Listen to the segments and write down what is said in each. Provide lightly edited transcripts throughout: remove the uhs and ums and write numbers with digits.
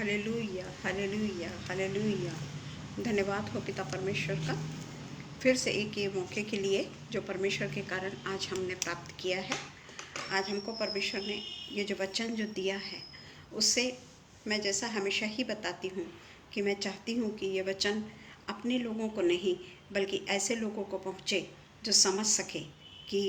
Hallelujah, hallelujah, hallelujah. धन्यवाद हो पिता परमेश्वर का फिर से एक ये मौके के लिए जो परमेश्वर के कारण आज हमने प्राप्त किया है। आज हमको परमेश्वर ने ये जो वचन जो दिया है उससे मैं जैसा हमेशा ही बताती हूँ कि मैं चाहती हूँ कि ये वचन अपने लोगों को नहीं बल्कि ऐसे लोगों को पहुँचे जो समझ सके कि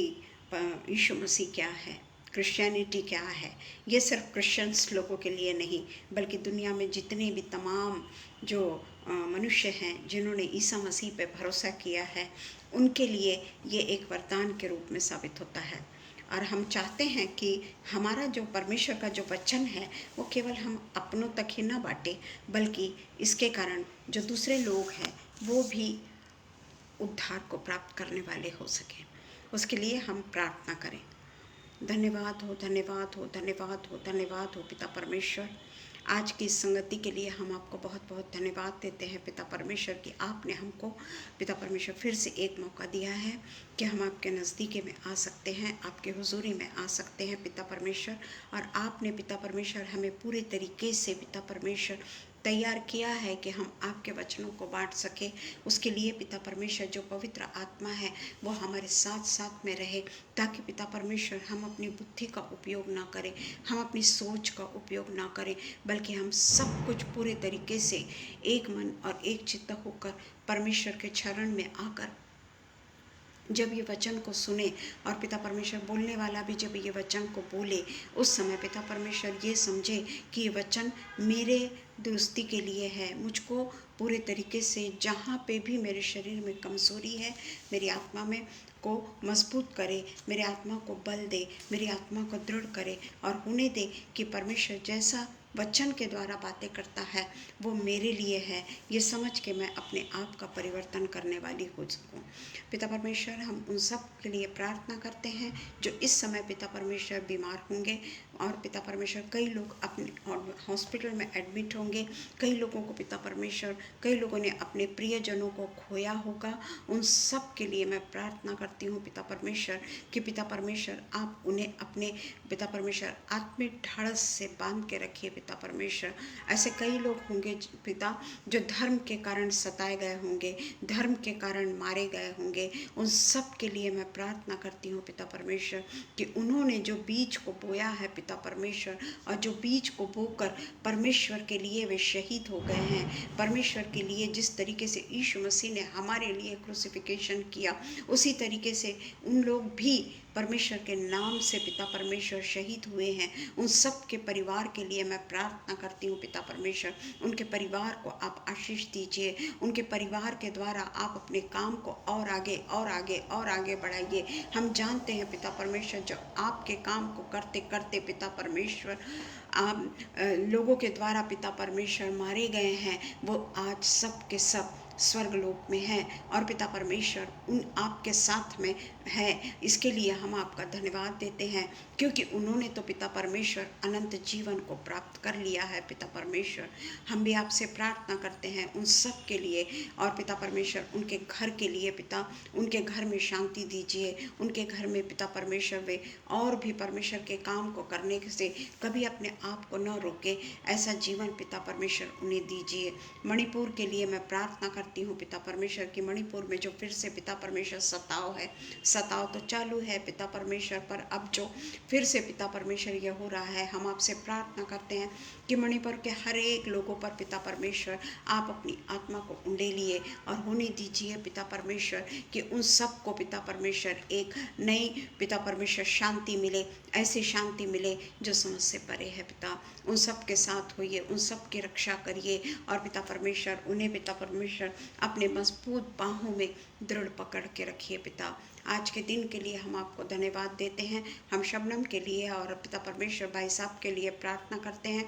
यीशु मसीह क्या है, क्रिश्चियनिटी क्या है। ये सिर्फ क्रिश्चियंस लोगों के लिए नहीं बल्कि दुनिया में जितने भी तमाम जो मनुष्य हैं जिन्होंने ईसा मसीह पे भरोसा किया है उनके लिए ये एक वरदान के रूप में साबित होता है। और हम चाहते हैं कि हमारा जो परमेश्वर का जो वचन है वो केवल हम अपनों तक ही ना बांटे बल्कि इसके कारण जो दूसरे लोग हैं वो भी उद्धार को प्राप्त करने वाले हो सकें। उसके लिए हम प्रार्थना करें। धन्यवाद हो, धन्यवाद हो, धन्यवाद हो, धन्यवाद हो पिता परमेश्वर। आज की इस संगति के लिए हम आपको बहुत बहुत धन्यवाद देते हैं पिता परमेश्वर कि आपने हमको पिता परमेश्वर फिर से एक मौका दिया है कि हम आपके नज़दीकी में आ सकते हैं, आपके हुजूरी में आ सकते हैं पिता परमेश्वर। और आपने पिता परमेश्वर हमें पूरे तरीके से पिता परमेश्वर तैयार किया है कि हम आपके वचनों को बांट सके। उसके लिए पिता परमेश्वर जो पवित्र आत्मा है वो हमारे साथ साथ में रहे ताकि पिता परमेश्वर हम अपनी बुद्धि का उपयोग ना करें, हम अपनी सोच का उपयोग ना करें बल्कि हम सब कुछ पूरे तरीके से एक मन और एक चित्त होकर परमेश्वर के चरण में आकर जब ये वचन को सुने और पिता परमेश्वर बोलने वाला भी जब ये वचन को बोले उस समय पिता परमेश्वर ये समझे कि ये वचन मेरे दुरुस्ती के लिए है। मुझको पूरे तरीके से जहाँ पे भी मेरे शरीर में कमज़ोरी है मेरी आत्मा में को मजबूत करे, मेरी आत्मा को बल दे, मेरी आत्मा को दृढ़ करे और होने दे कि परमेश्वर जैसा वचन के द्वारा बातें करता है वो मेरे लिए है। ये समझ के मैं अपने आप का परिवर्तन करने वाली हो सकूँ। पिता परमेश्वर हम उन सब के लिए प्रार्थना करते हैं जो इस समय पिता परमेश्वर बीमार होंगे और पिता परमेश्वर कई लोग अपने हॉस्पिटल में एडमिट होंगे, कई लोगों को पिता परमेश्वर कई लोगों ने अपने प्रियजनों को खोया होगा। उन सब के लिए मैं प्रार्थना करती हूँ पिता परमेश्वर कि पिता परमेश्वर आप उन्हें अपने पिता परमेश्वर आत्मिक ढाढ़स से बांध के रखिए पिता परमेश्वर। ऐसे कई लोग होंगे पिता जो धर्म के कारण सताए गए होंगे, धर्म के कारण मारे गए होंगे। उन सब के लिए मैं प्रार्थना करती हूँ पिता परमेश्वर कि उन्होंने जो बीज को बोया है पिता परमेश्वर और जो बीज को बोकर परमेश्वर के लिए वे शहीद हो गए हैं, परमेश्वर के लिए जिस तरीके से यीशु मसीह ने हमारे लिए क्रूसिफिकेशन किया उसी तरीके से उन लोग भी परमेश्वर के नाम से पिता परमेश्वर शहीद हुए हैं। उन सब के परिवार के लिए मैं प्रार्थना करती हूँ पिता परमेश्वर, उनके परिवार को आप आशीष दीजिए, उनके परिवार के द्वारा आप अपने काम को और आगे और आगे और आगे बढ़ाइए। हम जानते हैं पिता परमेश्वर जो आपके काम को करते करते पिता परमेश्वर आप लोगों के द्वारा पिता परमेश्वर मारे गए हैं वो आज सब के सब स्वर्गलोक में है और पिता परमेश्वर उन आपके साथ में है। इसके लिए हम आपका धन्यवाद देते हैं क्योंकि उन्होंने तो पिता परमेश्वर अनंत जीवन को प्राप्त कर लिया है पिता परमेश्वर। हम भी आपसे प्रार्थना करते हैं उन सब के लिए और पिता परमेश्वर उनके घर के लिए पिता उनके घर में शांति दीजिए, उनके घर में पिता परमेश्वर वे और भी परमेश्वर के काम को करने से कभी अपने आप को न रोके ऐसा जीवन पिता परमेश्वर उन्हें दीजिए। मणिपुर के लिए मैं प्रार्थना करती हूँ पिता परमेश्वर की मणिपुर में जो फिर से पिता परमेश्वर सताव तो चालू है पिता परमेश्वर पर अब जो फिर से पिता परमेश्वर यह हो रहा है हम आपसे प्रार्थना करते हैं कि मणिपुर के हर एक लोगों पर पिता परमेश्वर आप अपनी आत्मा को उंडेलिए और होने दीजिए पिता परमेश्वर कि उन सब को पिता परमेश्वर एक नई पिता परमेश्वर शांति मिले, ऐसी शांति मिले जो समझ से परे है पिता। उन सब के साथ होइए, उन सब की रक्षा करिए और पिता परमेश्वर उन्हें पिता परमेश्वर अपने मजबूत बाहों में दृढ़ पकड़ के रखिए पिता। आज के दिन के लिए हम आपको धन्यवाद देते हैं। हम शबनम के लिए और पिता परमेश्वर भाई साहब के लिए प्रार्थना करते हैं।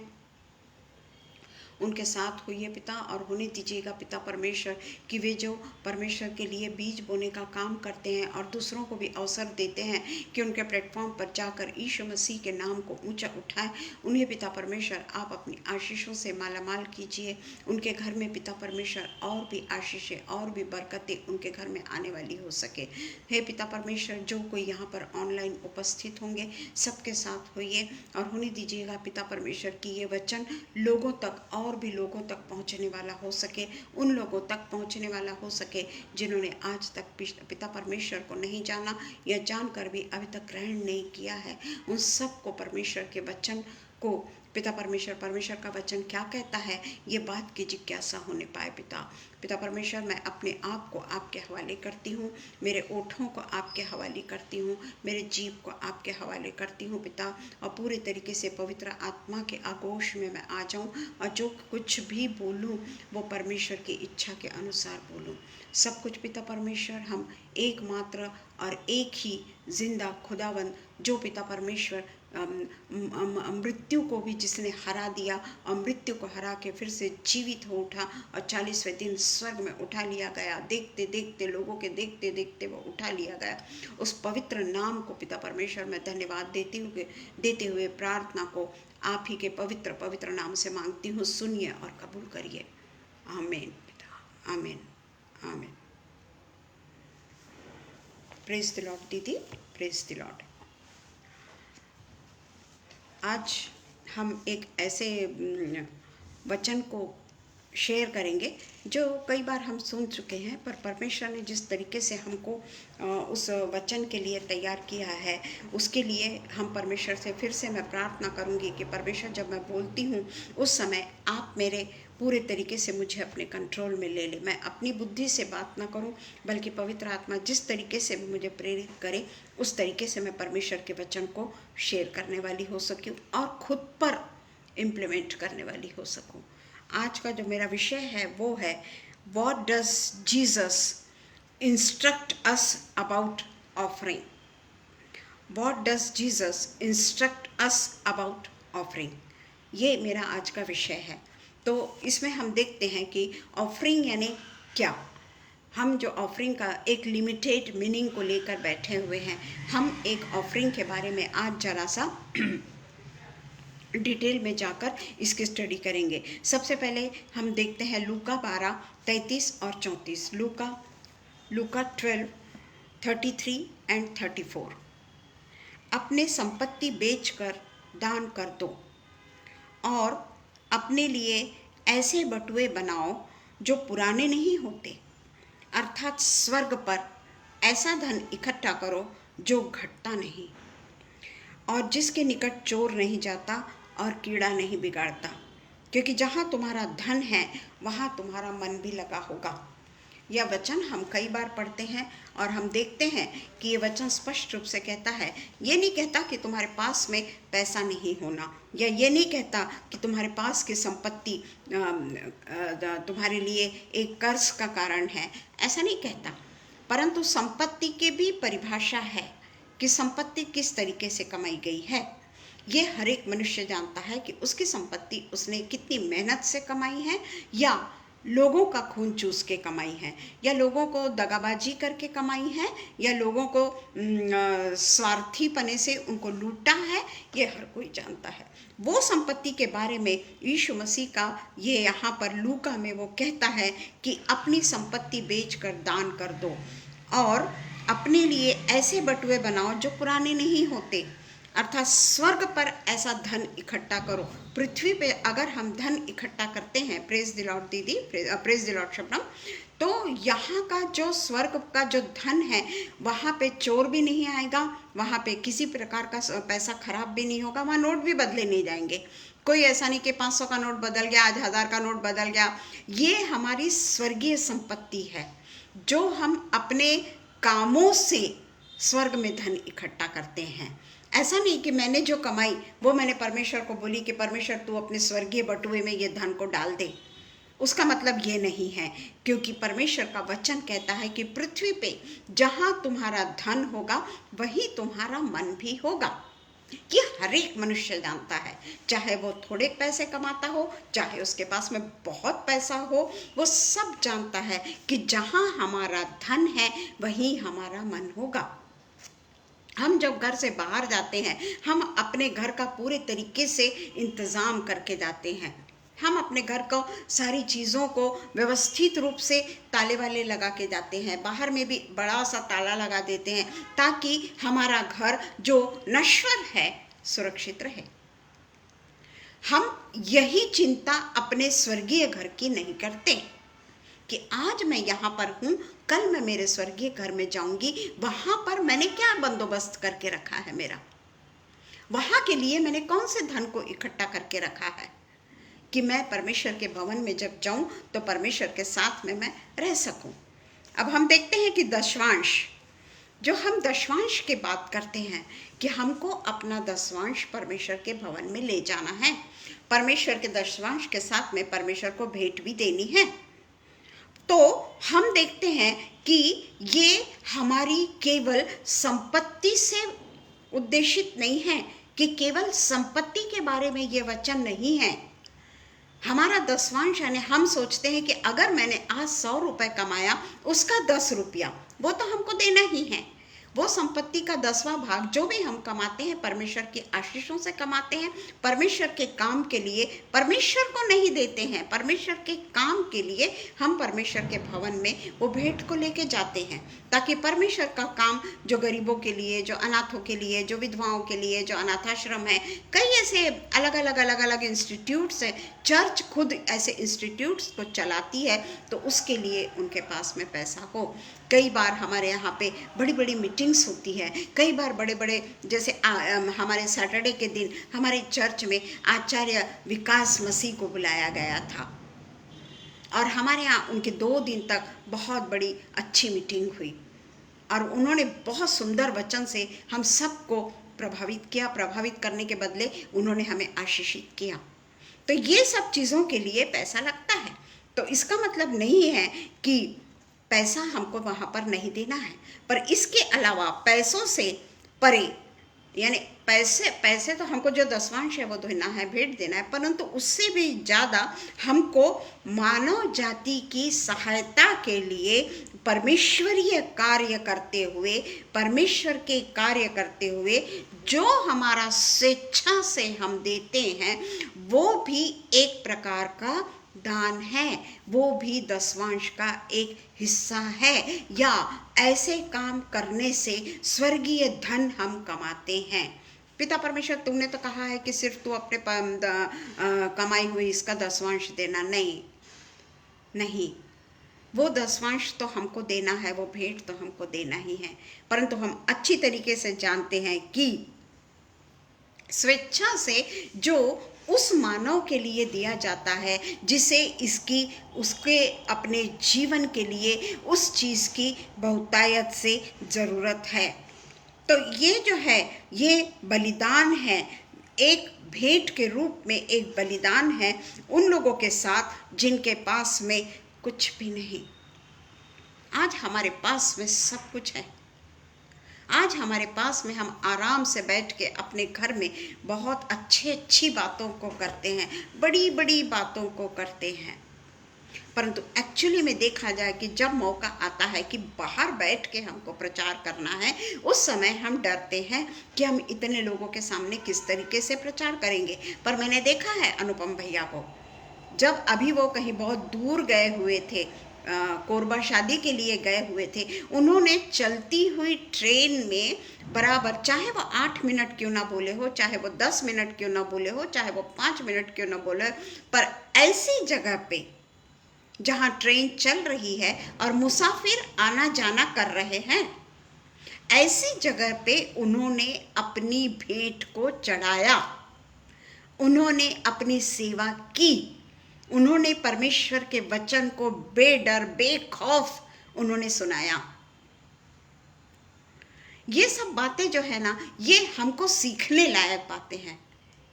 उनके साथ होइए पिता, और होने दीजिएगा पिता परमेश्वर कि वे जो परमेश्वर के लिए बीज बोने का काम करते हैं और दूसरों को भी अवसर देते हैं कि उनके प्लेटफॉर्म पर जाकर यीशु मसीह के नाम को ऊंचा उठाएं, उन्हें पिता परमेश्वर आप अपनी आशीषों से मालामाल कीजिए। उनके घर में पिता परमेश्वर और भी आशीषें और भी बरकतें उनके घर में आने वाली हो सके। हे पिता परमेश्वर, जो कोई यहाँ पर ऑनलाइन उपस्थित होंगे सबके साथ होइए और होने दीजिएगा पिता परमेश्वर की ये वचन लोगों तक और भी लोगों तक पहुँचने वाला हो सके, उन लोगों तक पहुँचने वाला हो सके जिन्होंने आज तक पिता परमेश्वर को नहीं जाना या जानकर भी अभी तक ग्रहण नहीं किया है। उन सबको परमेश्वर के वचन को पिता परमेश्वर का वचन क्या कहता है ये बात की जिज्ञासा होने पाए। पिता परमेश्वर, मैं अपने आप को आपके हवाले करती हूँ, मेरे ओठों को आपके हवाले करती हूँ, मेरे जीभ को आपके हवाले करती हूँ पिता, और पूरे तरीके से पवित्र आत्मा के आगोश में मैं आ जाऊँ और जो कुछ भी बोलूँ वो परमेश्वर की इच्छा के अनुसार बोलूँ। सब कुछ पिता परमेश्वर हम एकमात्र और एक ही जिंदा खुदावंद जो पिता परमेश्वर मृत्यु को भी जिसने हरा दिया और मृत्यु को हरा के फिर से जीवित हो उठा और 40वें दिन स्वर्ग में उठा लिया गया, देखते देखते लोगों के देखते देखते वो उठा लिया गया, उस पवित्र नाम को पिता परमेश्वर मैं धन्यवाद देते हुए प्रार्थना को आप ही के पवित्र पवित्र नाम से मांगती हूँ। सुनिए और कबूल करिए। आमीन पिता, आमीन आमीन। प्रेज द लॉर्ड दीदी, प्रेज द लॉर्ड। आज हम एक ऐसे वचन को शेयर करेंगे जो कई बार हम सुन चुके हैं, पर परमेश्वर ने जिस तरीके से हमको उस वचन के लिए तैयार किया है उसके लिए हम परमेश्वर से फिर से मैं प्रार्थना करूंगी कि परमेश्वर जब मैं बोलती हूँ उस समय आप मेरे पूरे तरीके से मुझे अपने कंट्रोल में ले ले। मैं अपनी बुद्धि से बात ना करूं बल्कि पवित्र आत्मा जिस तरीके से मुझे प्रेरित करे उस तरीके से मैं परमेश्वर के वचन को शेयर करने वाली हो सकूं और खुद पर इम्प्लीमेंट करने वाली हो सकूं। आज का जो मेरा विषय है वो है what does Jesus instruct us about offering. What does Jesus instruct us about offering, ये मेरा आज का विषय है। तो इसमें हम देखते हैं कि ऑफरिंग यानी क्या। हम जो ऑफरिंग का एक लिमिटेड मीनिंग को लेकर बैठे हुए हैं, हम एक ऑफरिंग के बारे में आज जरा सा डिटेल में जाकर इसकी स्टडी करेंगे। सबसे पहले हम देखते हैं लूका 12:33 और 34। लूका 12:33 एंड 34। अपने संपत्ति बेचकर दान कर दो और अपने लिए ऐसे बटुए बनाओ जो पुराने नहीं होते, अर्थात स्वर्ग पर ऐसा धन इकट्ठा करो जो घटता नहीं और जिसके निकट चोर नहीं जाता और कीड़ा नहीं बिगाड़ता, क्योंकि जहाँ तुम्हारा धन है वहाँ तुम्हारा मन भी लगा होगा। यह वचन हम कई बार पढ़ते हैं और हम देखते हैं कि ये वचन स्पष्ट रूप से कहता है, ये नहीं कहता कि तुम्हारे पास में पैसा नहीं होना, या ये नहीं कहता कि तुम्हारे पास की संपत्ति तुम्हारे लिए एक कर्ज का कारण है, ऐसा नहीं कहता। परंतु संपत्ति की भी परिभाषा है कि संपत्ति किस तरीके से कमाई गई है। ये हर एक मनुष्य जानता है कि उसकी संपत्ति उसने कितनी मेहनत से कमाई है, या लोगों का खून चूस के कमाई है, या लोगों को दगाबाजी करके कमाई है, या लोगों को स्वार्थीपने से उनको लूटा है। ये हर कोई जानता है। वो संपत्ति के बारे में यीशु मसीह का ये यहाँ पर लूका में वो कहता है कि अपनी संपत्ति बेचकर दान कर दो और अपने लिए ऐसे बटुए बनाओ जो पुराने नहीं होते, अर्थात स्वर्ग पर ऐसा धन इकट्ठा करो। पृथ्वी पे अगर हम धन इकट्ठा करते हैं, प्रेज द लॉर्ड दीदी, प्रेज द लॉर्ड शबनम, तो यहाँ का जो स्वर्ग का जो धन है वहाँ पे चोर भी नहीं आएगा, वहाँ पे किसी प्रकार का पैसा खराब भी नहीं होगा, वहाँ नोट भी बदले नहीं जाएंगे। कोई ऐसा नहीं कि 500 का नोट बदल गया, आज 1000 का नोट बदल गया। ये हमारी स्वर्गीय संपत्ति है जो हम अपने कामों से स्वर्ग में धन इकट्ठा करते हैं। ऐसा नहीं कि मैंने जो कमाई वो मैंने परमेश्वर को बोली कि परमेश्वर तू अपने स्वर्गीय बटुए में ये धन को डाल दे, उसका मतलब ये नहीं है, क्योंकि परमेश्वर का वचन कहता है कि पृथ्वी पे जहाँ तुम्हारा धन होगा वहीं तुम्हारा मन भी होगा। ये हर एक मनुष्य जानता है, चाहे वो थोड़े पैसे कमाता हो, चाहे उसके पास में बहुत पैसा हो, वो सब जानता है कि जहाँ हमारा धन है वहीं हमारा मन होगा। हम जब घर से बाहर जाते हैं, हम अपने घर का पूरे तरीके से इंतज़ाम करके जाते हैं। हम अपने घर को सारी चीज़ों को व्यवस्थित रूप से ताले वाले लगा के जाते हैं, बाहर में भी बड़ा सा ताला लगा देते हैं ताकि हमारा घर जो नश्वर है सुरक्षित रहे। हम यही चिंता अपने स्वर्गीय घर की नहीं करते कि आज मैं यहाँ पर हूँ, कल मैं मेरे स्वर्गीय घर में जाऊंगी, वहाँ पर मैंने क्या बंदोबस्त करके रखा है, मेरा वहाँ के लिए मैंने कौन से धन को इकट्ठा करके रखा है कि मैं परमेश्वर के भवन में जब जाऊं तो परमेश्वर के साथ में मैं रह सकूं। अब हम देखते हैं कि दशवांश, जो हम दशवांश की बात करते हैं कि हमको अपना दशवांश परमेश्वर के भवन में ले जाना है, परमेश्वर के दशवांश के साथ में परमेश्वर को भेंट भी देनी है। तो हम देखते हैं कि ये हमारी केवल संपत्ति से उद्देशित नहीं है, कि केवल संपत्ति के बारे में ये वचन नहीं है। हमारा दशवांश यानी हम सोचते हैं कि अगर मैंने आज 100 रुपये कमाया, उसका 10 रुपया वो तो हमको देना ही है। वो संपत्ति का 10वां भाग जो भी हम कमाते हैं परमेश्वर की आशीषों से कमाते हैं, परमेश्वर के काम के लिए, परमेश्वर को नहीं देते हैं, परमेश्वर के काम के लिए हम परमेश्वर के भवन में वो भेंट को लेके जाते हैं, ताकि परमेश्वर का काम जो गरीबों के लिए, जो अनाथों के लिए, जो विधवाओं के लिए, जो अनाथाश्रम है, कई ऐसे अलग अलग इंस्टीट्यूट्स हैं, चर्च खुद ऐसे इंस्टीट्यूट्स को चलाती है, तो उसके लिए उनके पास में पैसा हो। कई बार हमारे यहाँ पे बड़ी बड़ी मीटिंग्स होती है, कई बार बड़े बड़े जैसे हमारे सैटरडे के दिन हमारे चर्च में आचार्य विकास मसीह को बुलाया गया था और हमारे यहाँ उनके 2 दिन तक बहुत बड़ी अच्छी मीटिंग हुई और उन्होंने बहुत सुंदर वचन से हम सबको प्रभावित किया। प्रभावित करने के बदले उन्होंने हमें आशीषित किया। तो ये सब चीज़ों के लिए पैसा लगता है। तो इसका मतलब नहीं है कि पैसा हमको वहाँ पर नहीं देना है, पर इसके अलावा पैसों से परे, यानी पैसे तो हमको जो दशवांश है वो देना है, भेंट देना है, परंतु उससे भी ज़्यादा हमको मानव जाति की सहायता के लिए परमेश्वरीय कार्य करते हुए, परमेश्वर के कार्य करते हुए जो हमारा स्वेच्छा से हम देते हैं, वो भी एक प्रकार का दान है, वो भी दशवांश का एक हिस्सा है, या ऐसे काम करने से स्वर्गीय धन हम कमाते हैं। पिता परमेश्वर, तुमने तो कहा है कि सिर्फ तू अपने कमाई हुई इसका दशवांश देना, नहीं, वो दशवांश तो हमको देना है, वो भेंट तो हमको देना ही है, परंतु हम अच्छी तरीके से जानते हैं कि स्वेच्छा से जो उस मानव के लिए दिया जाता है जिसे उसके अपने जीवन के लिए उस चीज़ की बहुतायत से ज़रूरत है। तो ये जो है, ये बलिदान है, एक भेंट के रूप में एक बलिदान है उन लोगों के साथ जिनके पास में कुछ भी नहीं। आज हमारे पास में सब कुछ है। आज हमारे पास में हम आराम से बैठ के अपने घर में बहुत अच्छी बातों को करते हैं, बड़ी बड़ी बातों को करते हैं, परंतु एक्चुअली में देखा जाए कि जब मौका आता है कि बाहर बैठ के हमको प्रचार करना है, उस समय हम डरते हैं कि हम इतने लोगों के सामने किस तरीके से प्रचार करेंगे। पर मैंने देखा है अनुपम भैया को, जब अभी वो कहीं बहुत दूर गए हुए थे, कोरबा शादी के लिए गए हुए थे, उन्होंने चलती हुई ट्रेन में बराबर, चाहे वो 8 मिनट क्यों ना बोले हो, चाहे वो 10 मिनट क्यों ना बोले हो, चाहे वो 5 मिनट क्यों ना बोले, पर ऐसी जगह पे जहाँ ट्रेन चल रही है और मुसाफिर आना जाना कर रहे हैं, ऐसी जगह पे उन्होंने अपनी भेंट को चढ़ाया, उन्होंने अपनी सेवा की, उन्होंने परमेश्वर के वचन को बेडर बेखौफ उन्होंने सुनाया। ये सब बातें जो है ना, ये हमको सीखने लायक बातें हैं,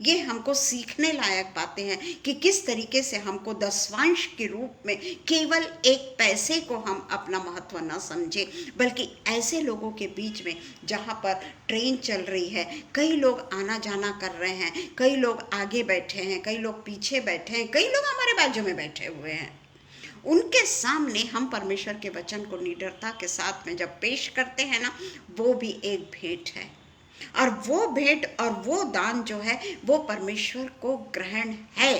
ये हमको सीखने लायक बातें हैं कि किस तरीके से हमको दशवांश के रूप में केवल एक पैसे को हम अपना महत्व न समझे, बल्कि ऐसे लोगों के बीच में जहाँ पर ट्रेन चल रही है, कई लोग आना जाना कर रहे हैं, कई लोग आगे बैठे हैं, कई लोग पीछे बैठे हैं, कई लोग हमारे बाजू में बैठे हुए हैं, उनके सामने हम परमेश्वर के वचन को निडरता के साथ में जब पेश करते हैं ना, वो भी एक भेंट है। और वो भेंट और वो दान जो है वो परमेश्वर को ग्रहण है,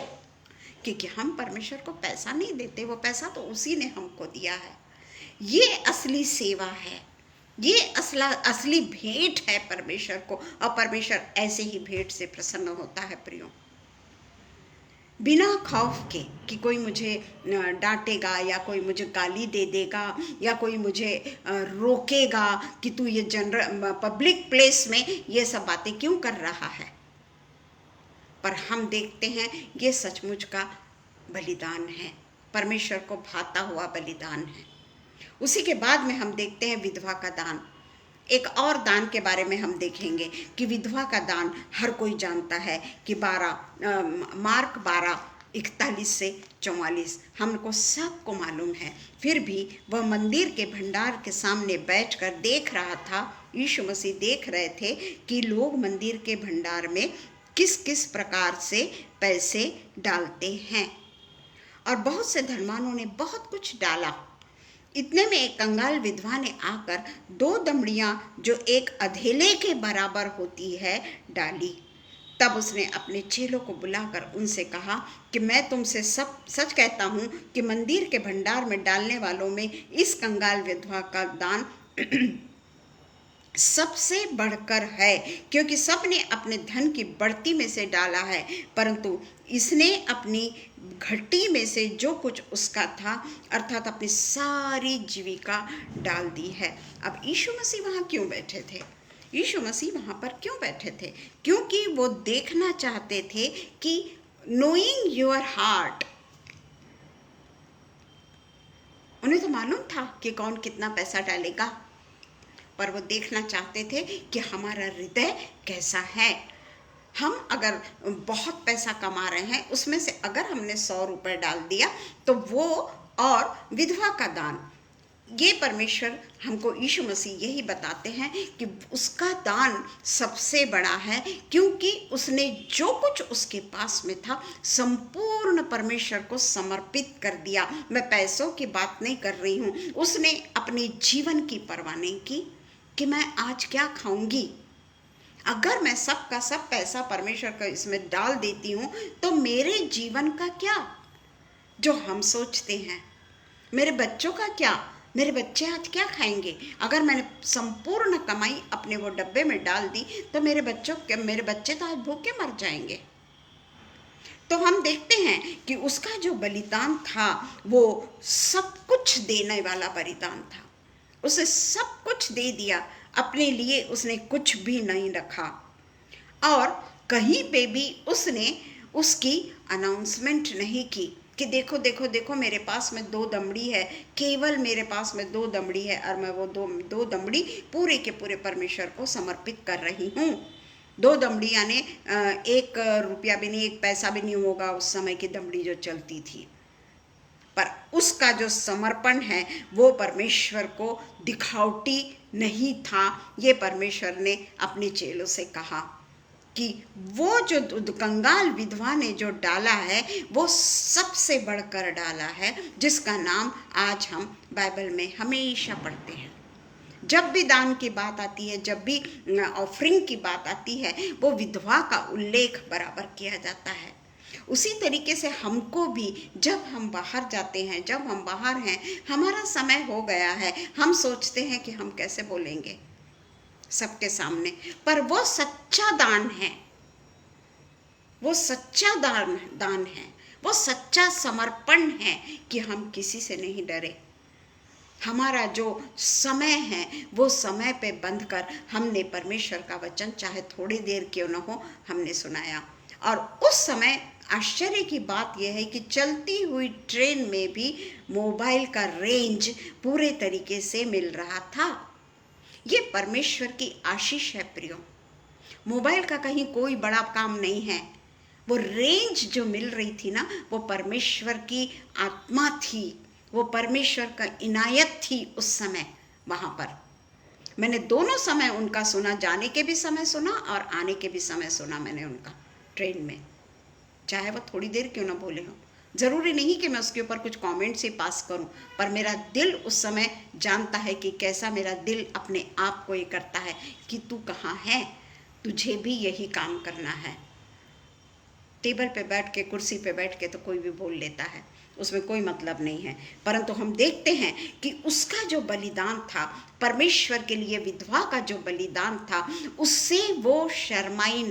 क्योंकि हम परमेश्वर को पैसा नहीं देते, वो पैसा तो उसी ने हमको दिया है। ये असली सेवा है, ये असली भेंट है परमेश्वर को, और परमेश्वर ऐसे ही भेंट से प्रसन्न होता है प्रियो। बिना खौफ के कि कोई मुझे डांटेगा या कोई मुझे गाली दे देगा या कोई मुझे रोकेगा कि तू ये पब्लिक प्लेस में ये सब बातें क्यों कर रहा है, पर हम देखते हैं ये सचमुच का बलिदान है, परमेश्वर को भाता हुआ बलिदान है। उसी के बाद में हम देखते हैं विधवा का दान। एक और दान के बारे में हम देखेंगे कि विधवा का दान हर कोई जानता है कि मार्क 12:41 से 44 हमको सबको मालूम है। फिर भी वह मंदिर के भंडार के सामने बैठकर देख रहा था, यीशु मसीह देख रहे थे कि लोग मंदिर के भंडार में किस किस प्रकार से पैसे डालते हैं, और बहुत से धनवानों ने बहुत कुछ डाला। इतने में एक कंगाल विधवा ने आकर 2 दमड़ियां जो एक अधेले के बराबर होती है डाली। तब उसने अपने चेलों को बुलाकर उनसे कहा कि मैं तुमसे सच कहता हूँ कि मंदिर के भंडार में डालने वालों में इस कंगाल विधवा का दान सबसे बढ़कर है, क्योंकि सबने अपने धन की बढ़ती में से डाला है, परंतु इसने अपनी घटी में से जो कुछ उसका था अर्थात अपनी सारी जीविका डाल दी है। अब यीशु मसीह वहाँ क्यों बैठे थे? यीशु मसीह वहाँ पर क्यों बैठे थे? क्योंकि वो देखना चाहते थे कि नोइंग योर हार्ट, उन्हें तो मालूम था कि कौन कितना पैसा डालेगा, पर वो देखना चाहते थे कि हमारा हृदय कैसा है। हम अगर बहुत पैसा कमा रहे हैं, उसमें से अगर हमने 100 रुपये डाल दिया तो वो, और विधवा का दान, ये परमेश्वर हमको यीशु मसीह यही बताते हैं कि उसका दान सबसे बड़ा है, क्योंकि उसने जो कुछ उसके पास में था संपूर्ण परमेश्वर को समर्पित कर दिया। मैं पैसों की बात नहीं कर रही हूँ, उसने अपने जीवन की परवाह नहीं की कि मैं आज क्या खाऊंगी। अगर मैं सब का सब पैसा परमेश्वर का इसमें डाल देती हूँ तो मेरे जीवन का क्या, जो हम सोचते हैं, मेरे बच्चों का क्या, मेरे बच्चे आज क्या खाएंगे। अगर मैंने संपूर्ण कमाई अपने वो डब्बे में डाल दी तो मेरे बच्चे तो आज भूखे मर जाएंगे। तो हम देखते हैं कि उसका जो बलिदान था वो सब कुछ देने वाला बलिदान था। उसे सब कुछ दे दिया, अपने लिए उसने कुछ भी नहीं रखा, और कहीं पे भी उसने उसकी अनाउंसमेंट नहीं की कि देखो देखो देखो मेरे पास में 2 दमड़ी है, केवल मेरे पास में 2 दमड़ी है और मैं वो दो दमड़ी पूरे के पूरे परमेश्वर को समर्पित कर रही हूँ। 2 दमड़ी यानी 1 रुपया भी नहीं, 1 पैसा भी नहीं होगा उस समय की दमड़ी जो चलती थी, पर उसका जो समर्पण है वो परमेश्वर को दिखावटी नहीं था। ये परमेश्वर ने अपने चेलों से कहा कि वो जो कंगाल विधवा ने जो डाला है वो सबसे बढ़कर डाला है, जिसका नाम आज हम बाइबल में हमेशा पढ़ते हैं। जब भी दान की बात आती है, जब भी ऑफरिंग की बात आती है, वो विधवा का उल्लेख बराबर किया जाता है। उसी तरीके से हमको भी जब हम बाहर जाते हैं, जब हम बाहर हैं, हमारा समय हो गया है, हम सोचते हैं कि हम कैसे बोलेंगे सबके सामने, पर वो सच्चा दान है, वो सच्चा दान है, वो सच्चा समर्पण है कि हम किसी से नहीं डरे। हमारा जो समय है वो समय पे बंध कर हमने परमेश्वर का वचन चाहे थोड़ी देर क्यों न हो हमने सुनाया, और उस समय आश्चर्य की बात यह है कि चलती हुई ट्रेन में भी मोबाइल का रेंज पूरे तरीके से मिल रहा था। ये परमेश्वर की आशीष है प्रियो। मोबाइल का कहीं कोई बड़ा काम नहीं है। वो रेंज जो मिल रही थी ना, वो परमेश्वर की आत्मा थी, वो परमेश्वर का इनायत थी उस समय वहाँ पर। मैंने दोनों समय उनका सुना, जाने के भी समय सुना और आने के भी समय सुना मैंने उनका ट्रेन में, चाहे वो थोड़ी देर क्यों ना बोले हो। ज़रूरी नहीं कि मैं उसके ऊपर कुछ कमेंट्स ही पास करूं, पर मेरा दिल उस समय जानता है कि कैसा मेरा दिल अपने आप को ये करता है कि तू कहाँ है, तुझे भी यही काम करना है। टेबल पे बैठ के, कुर्सी पे बैठ के तो कोई भी बोल लेता है, उसमें कोई मतलब नहीं है। परंतु हम देखते हैं कि उसका जो बलिदान था, परमेश्वर के लिए विधवा का जो बलिदान था, उससे वो शर्माई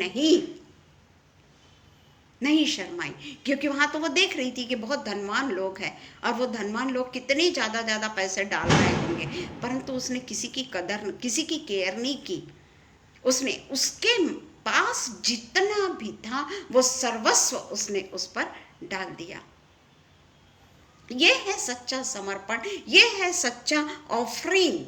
नहीं शर्माई, क्योंकि वहां तो वो देख रही थी कि बहुत धनवान लोग हैं और वो धनवान लोग कितने ज़्यादा पैसे डाल रहे होंगे, परंतु उसने किसी की कदर, किसी की केयर नहीं की। उसने उसके पास जितना भी था वो सर्वस्व उसने उस पर डाल दिया। ये है सच्चा समर्पण, ये है सच्चा ऑफरिंग,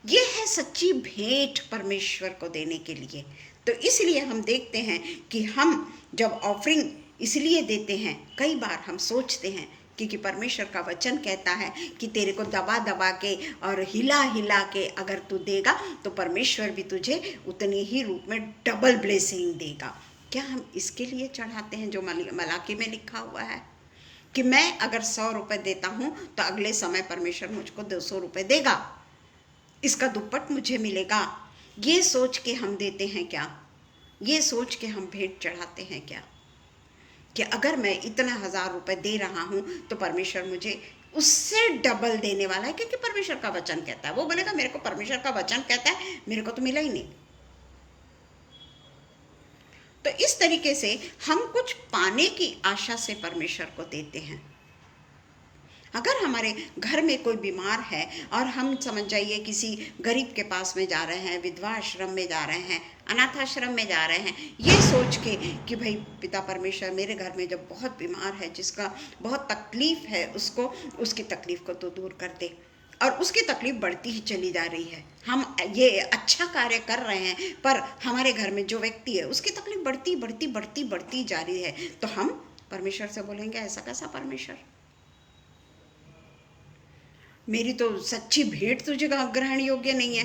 ये है सच्ची भेंट परमेश्वर को देने के लिए। तो इसलिए हम देखते हैं कि हम जब ऑफरिंग इसलिए देते हैं, कई बार हम सोचते हैं क्योंकि परमेश्वर का वचन कहता है कि तेरे को दबा दबा के और हिला हिला के अगर तू देगा तो परमेश्वर भी तुझे उतनी ही रूप में डबल ब्लेसिंग देगा। क्या हम इसके लिए चढ़ाते हैं जो मलाकी में लिखा हुआ है कि मैं अगर 100 रुपये देता हूँ तो अगले समय परमेश्वर मुझको 200 रुपये देगा, इसका दुप्पट मुझे मिलेगा? ये सोच के हम देते हैं क्या? ये सोच के हम भेंट चढ़ाते हैं क्या कि अगर मैं इतना 1000 रुपये दे रहा हूँ तो परमेश्वर मुझे उससे डबल देने वाला है? क्योंकि परमेश्वर का वचन कहता है, वो बोलेगा मेरे को परमेश्वर का वचन कहता है, मेरे को तो मिला ही नहीं। तो इस तरीके से हम कुछ पाने की आशा से परमेश्वर को देते हैं। अगर हमारे घर में कोई बीमार है और हम समझ जाइए किसी गरीब के पास में जा रहे हैं, विधवा आश्रम में जा रहे हैं, अनाथ आश्रम में जा रहे हैं, ये सोच के कि भाई पिता परमेश्वर मेरे घर में जब बहुत बीमार है, जिसका बहुत तकलीफ है, उसको उसकी तकलीफ को तो दूर कर दे, और उसकी तकलीफ बढ़ती ही चली जा रही है। हम ये अच्छा कार्य कर रहे हैं पर हमारे घर में जो व्यक्ति है उसकी तकलीफ बढ़ती जा रही है, तो हम परमेश्वर से बोलेंगे ऐसा कैसा परमेश्वर, मेरी तो सच्ची भेंट तुझे ग्रहण योग्य नहीं है।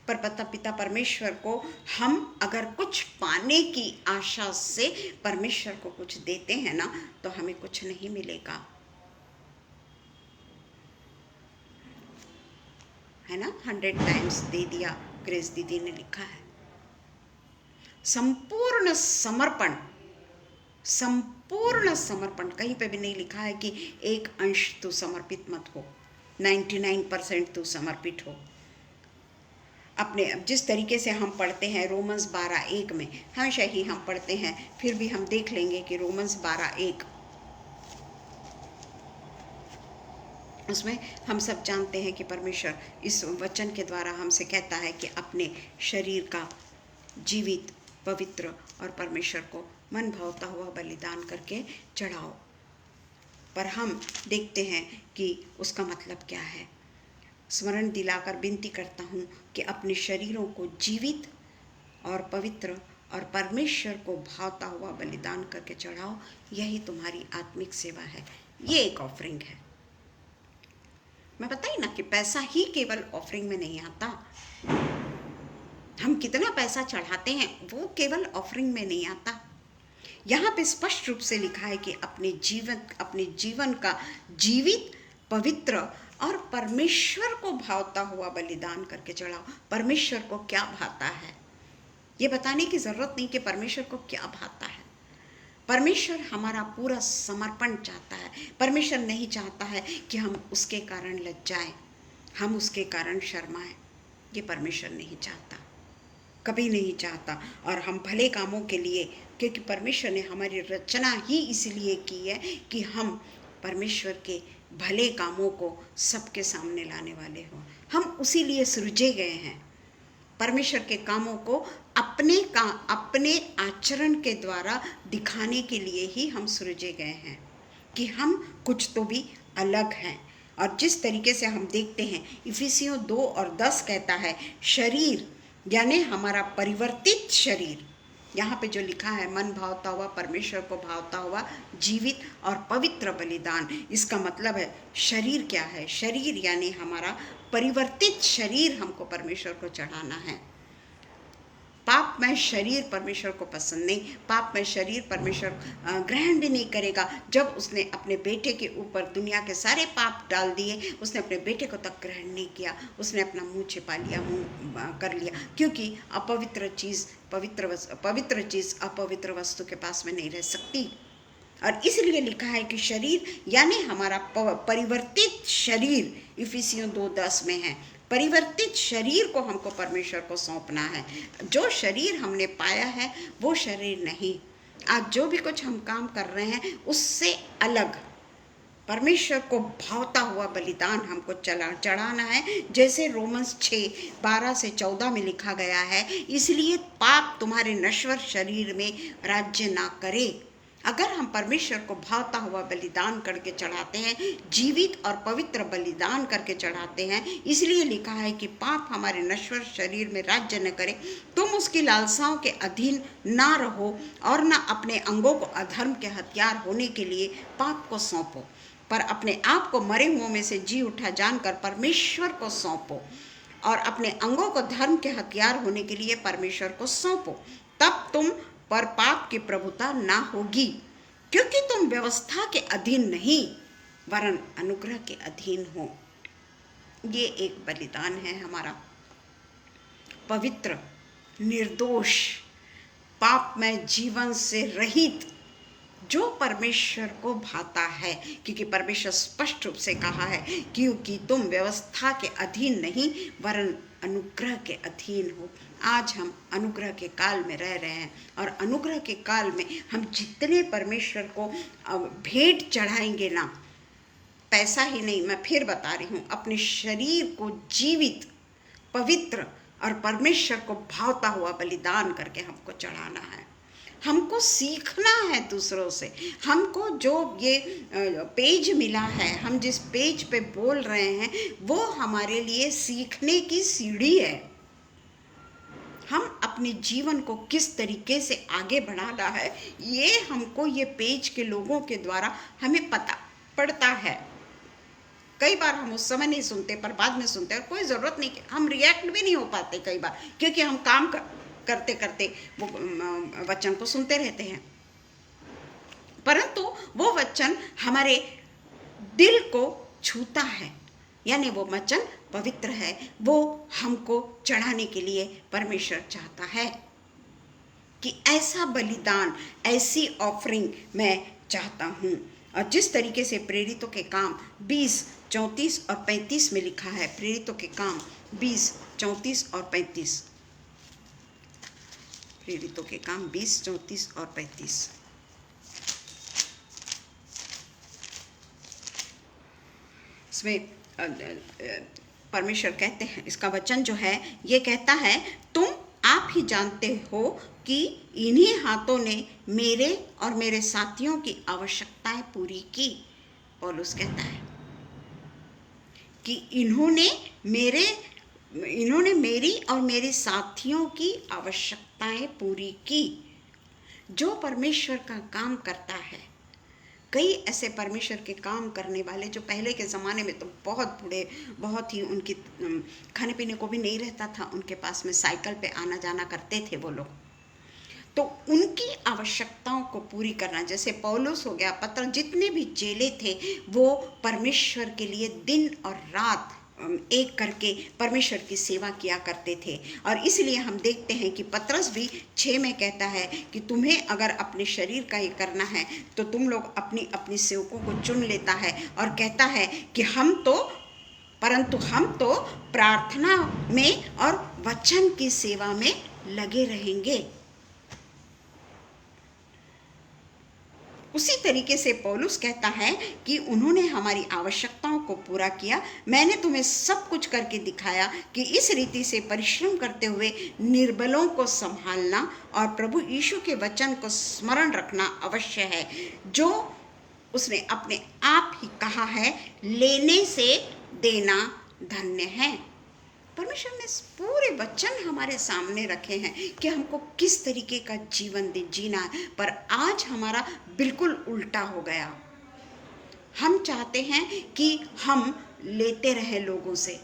पर पिता परमेश्वर को हम अगर कुछ पाने की आशा से परमेश्वर को कुछ देते हैं ना, तो हमें कुछ नहीं मिलेगा, है ना। 100 टाइम्स दे दिया, ग्रेस दीदी ने लिखा है। संपूर्ण समर्पण, संपूर्ण समर्पण, कहीं पे भी नहीं लिखा है कि एक अंश तू समर्पित मत हो, 99% तू समर्पित हो। अपने जिस तरीके से हम पढ़ते हैं रोमन्स 12:1 में, हमेशा ही हम पढ़ते हैं, फिर भी हम देख लेंगे कि रोमन्स 12:1 उसमें हम सब जानते हैं कि परमेश्वर इस वचन के द्वारा हमसे कहता है कि अपने शरीर का जीवित, पवित्र और परमेश्वर को मन भावता हुआ बलिदान करके चढ़ाओ। पर हम देखते हैं कि उसका मतलब क्या है। स्मरण दिलाकर विनती करता हूँ कि अपने शरीरों को जीवित और पवित्र और परमेश्वर को भावता हुआ बलिदान करके चढ़ाओ। यही तुम्हारी आत्मिक सेवा है, ये एक ऑफरिंग है। मैं बताई ना कि पैसा ही केवल ऑफरिंग में नहीं आता, हम कितना पैसा चढ़ाते हैं वो केवल ऑफरिंग में नहीं आता। यहाँ पे स्पष्ट रूप से लिखा है कि अपने जीवन का जीवित, पवित्र और परमेश्वर को भावता हुआ बलिदान करके चढ़ाओ। परमेश्वर को क्या भाता है ये बताने की जरूरत नहीं कि परमेश्वर को क्या भाता है। परमेश्वर हमारा पूरा समर्पण चाहता है। परमेश्वर नहीं चाहता है कि हम उसके कारण लज्जाएं, हम उसके कारण शर्माएं। ये परमेश्वर नहीं चाहता, कभी नहीं चाहता। और हम भले कामों के लिए, क्योंकि परमेश्वर ने हमारी रचना ही इसलिए की है कि हम परमेश्वर के भले कामों को सबके सामने लाने वाले हों। हम उसी लिए सृजे गए हैं, परमेश्वर के कामों को अपने आचरण के द्वारा दिखाने के लिए ही हम सृजे गए हैं कि हम कुछ तो भी अलग हैं। और जिस तरीके से हम देखते हैं इफिसियों 2:10 कहता है, शरीर यानी हमारा परिवर्तित शरीर, यहाँ पे जो लिखा है मन भावता हुआ, परमेश्वर को भावता हुआ, जीवित और पवित्र बलिदान। इसका मतलब है शरीर क्या है? शरीर यानी हमारा परिवर्तित शरीर हमको परमेश्वर को चढ़ाना है। पाप में शरीर परमेश्वर को पसंद नहीं, पाप में शरीर परमेश्वर ग्रहण भी नहीं करेगा। जब उसने अपने बेटे के ऊपर दुनिया के सारे पाप डाल दिए, उसने अपने बेटे को तक ग्रहण नहीं किया, उसने अपना मुंह छिपा लिया, मुंह कर लिया, क्योंकि अपवित्र चीज़ पवित्र चीज़ अपवित्र वस्तु के पास में नहीं रह सकती। और इसलिए लिखा है कि शरीर यानी हमारा परिवर्तित शरीर इफिसियों 2:10 में है। परिवर्तित शरीर को हमको परमेश्वर को सौंपना है। जो शरीर हमने पाया है वो शरीर नहीं। आज जो भी कुछ हम काम कर रहे हैं उससे अलग परमेश्वर को भावता हुआ बलिदान हमको चढ़ाना है, जैसे रोमन्स 6:12-14 में लिखा गया है, इसलिए पाप तुम्हारे नश्वर शरीर में राज्य ना करे। अगर हम परमेश्वर को भावता हुआ बलिदान करके चढ़ाते हैं, जीवित और पवित्र बलिदान करके चढ़ाते हैं, इसलिए लिखा है कि पाप हमारे नश्वर शरीर में राज्य न करे। तुम उसकी लालसाओं के अधीन ना रहो और न अपने अंगों को अधर्म के हथियार होने के लिए पाप को सौंपो, पर अपने आप को मरे हुओं में से जी उठा जानकर परमेश्वर को सौंपो और अपने अंगों को धर्म के हथियार होने के लिए परमेश्वर को सौंपो। तब तुम पर पाप की प्रभुता ना होगी, क्योंकि तुम व्यवस्था के अधीन नहीं वरन अनुग्रह के अधीन हो। ये एक बलिदान है हमारा, पवित्र, निर्दोष, पापमय जीवन से रहित, जो परमेश्वर को भाता है, क्योंकि परमेश्वर स्पष्ट रूप से कहा है क्योंकि तुम व्यवस्था के अधीन नहीं वरन अनुग्रह के अधीन हो। आज हम अनुग्रह के काल में रह रहे हैं और अनुग्रह के काल में हम जितने परमेश्वर को भेंट चढ़ाएंगे ना, पैसा ही नहीं, मैं फिर बता रही हूँ, अपने शरीर को जीवित, पवित्र और परमेश्वर को भावता हुआ बलिदान करके हमको चढ़ाना है। हमको सीखना है दूसरों से। हमको जो ये पेज मिला है, हम जिस पेज पे बोल रहे हैं, वो हमारे लिए सीखने की सीढ़ी है। हम अपने जीवन को किस तरीके से आगे बढ़ाना है, ये हमको ये पेज के लोगों के द्वारा हमें पता पड़ता है। कई बार हम उस समय नहीं सुनते, पर बाद में सुनते हैं, और कोई ज़रूरत नहीं, हम रिएक्ट भी नहीं हो पाते कई बार, क्योंकि हम काम करते करते वो वचन को सुनते रहते हैं, परंतु वो वचन हमारे दिल को छूता है, यानी वो वचन पवित्र है, वो हमको चढ़ाने के लिए परमेश्वर चाहता है कि ऐसा बलिदान, ऐसी ऑफरिंग मैं चाहता हूँ। और जिस तरीके से प्रेरितों के काम 20, 34 और 35 में लिखा है, प्रेरितों के काम 20, 34 और 35, प्रेरितों के काम 20, 34 और 35। इसमें परमेश्वर कहते हैं, इसका वचन जो है ये कहता है, तुम आप ही जानते हो कि इन्हीं हाथों ने मेरे और मेरे साथियों की आवश्यकताएं पूरी की। पौलुस कहता है कि इन्होंने मेरी और मेरे साथियों की आवश्यकताएं पूरी की। जो परमेश्वर का काम करता है, कई ऐसे परमेश्वर के काम करने वाले जो पहले के ज़माने में तो बहुत बूढ़े, बहुत ही उनकी खाने पीने को भी नहीं रहता था, उनके पास में साइकिल पे आना जाना करते थे वो लोग, तो उनकी आवश्यकताओं को पूरी करना, जैसे पौलुस हो गया, पतरस, जितने भी चेले थे वो परमेश्वर के लिए दिन और रात एक करके परमेश्वर की सेवा किया करते थे। और इसलिए हम देखते हैं कि पतरस भी 6 में कहता है कि तुम्हें अगर अपने शरीर का ये करना है तो तुम लोग अपनी अपनी सेवकों को चुन लेता है, और कहता है कि हम तो प्रार्थना में और वचन की सेवा में लगे रहेंगे। उसी तरीके से पौलुस कहता है कि उन्होंने हमारी आवश्यकताओं को पूरा किया। मैंने तुम्हें सब कुछ करके दिखाया कि इस रीति से परिश्रम करते हुए निर्बलों को संभालना और प्रभु यीशु के वचन को स्मरण रखना अवश्य है, जो उसने अपने आप ही कहा है, लेने से देना धन्य है। परमेश्वर ने पूरे वचन हमारे सामने रखे हैं कि हमको किस तरीके का जीवन जीना है, पर आज हमारा बिल्कुल उल्टा हो गया। हम चाहते हैं कि हम लेते रहे लोगों से,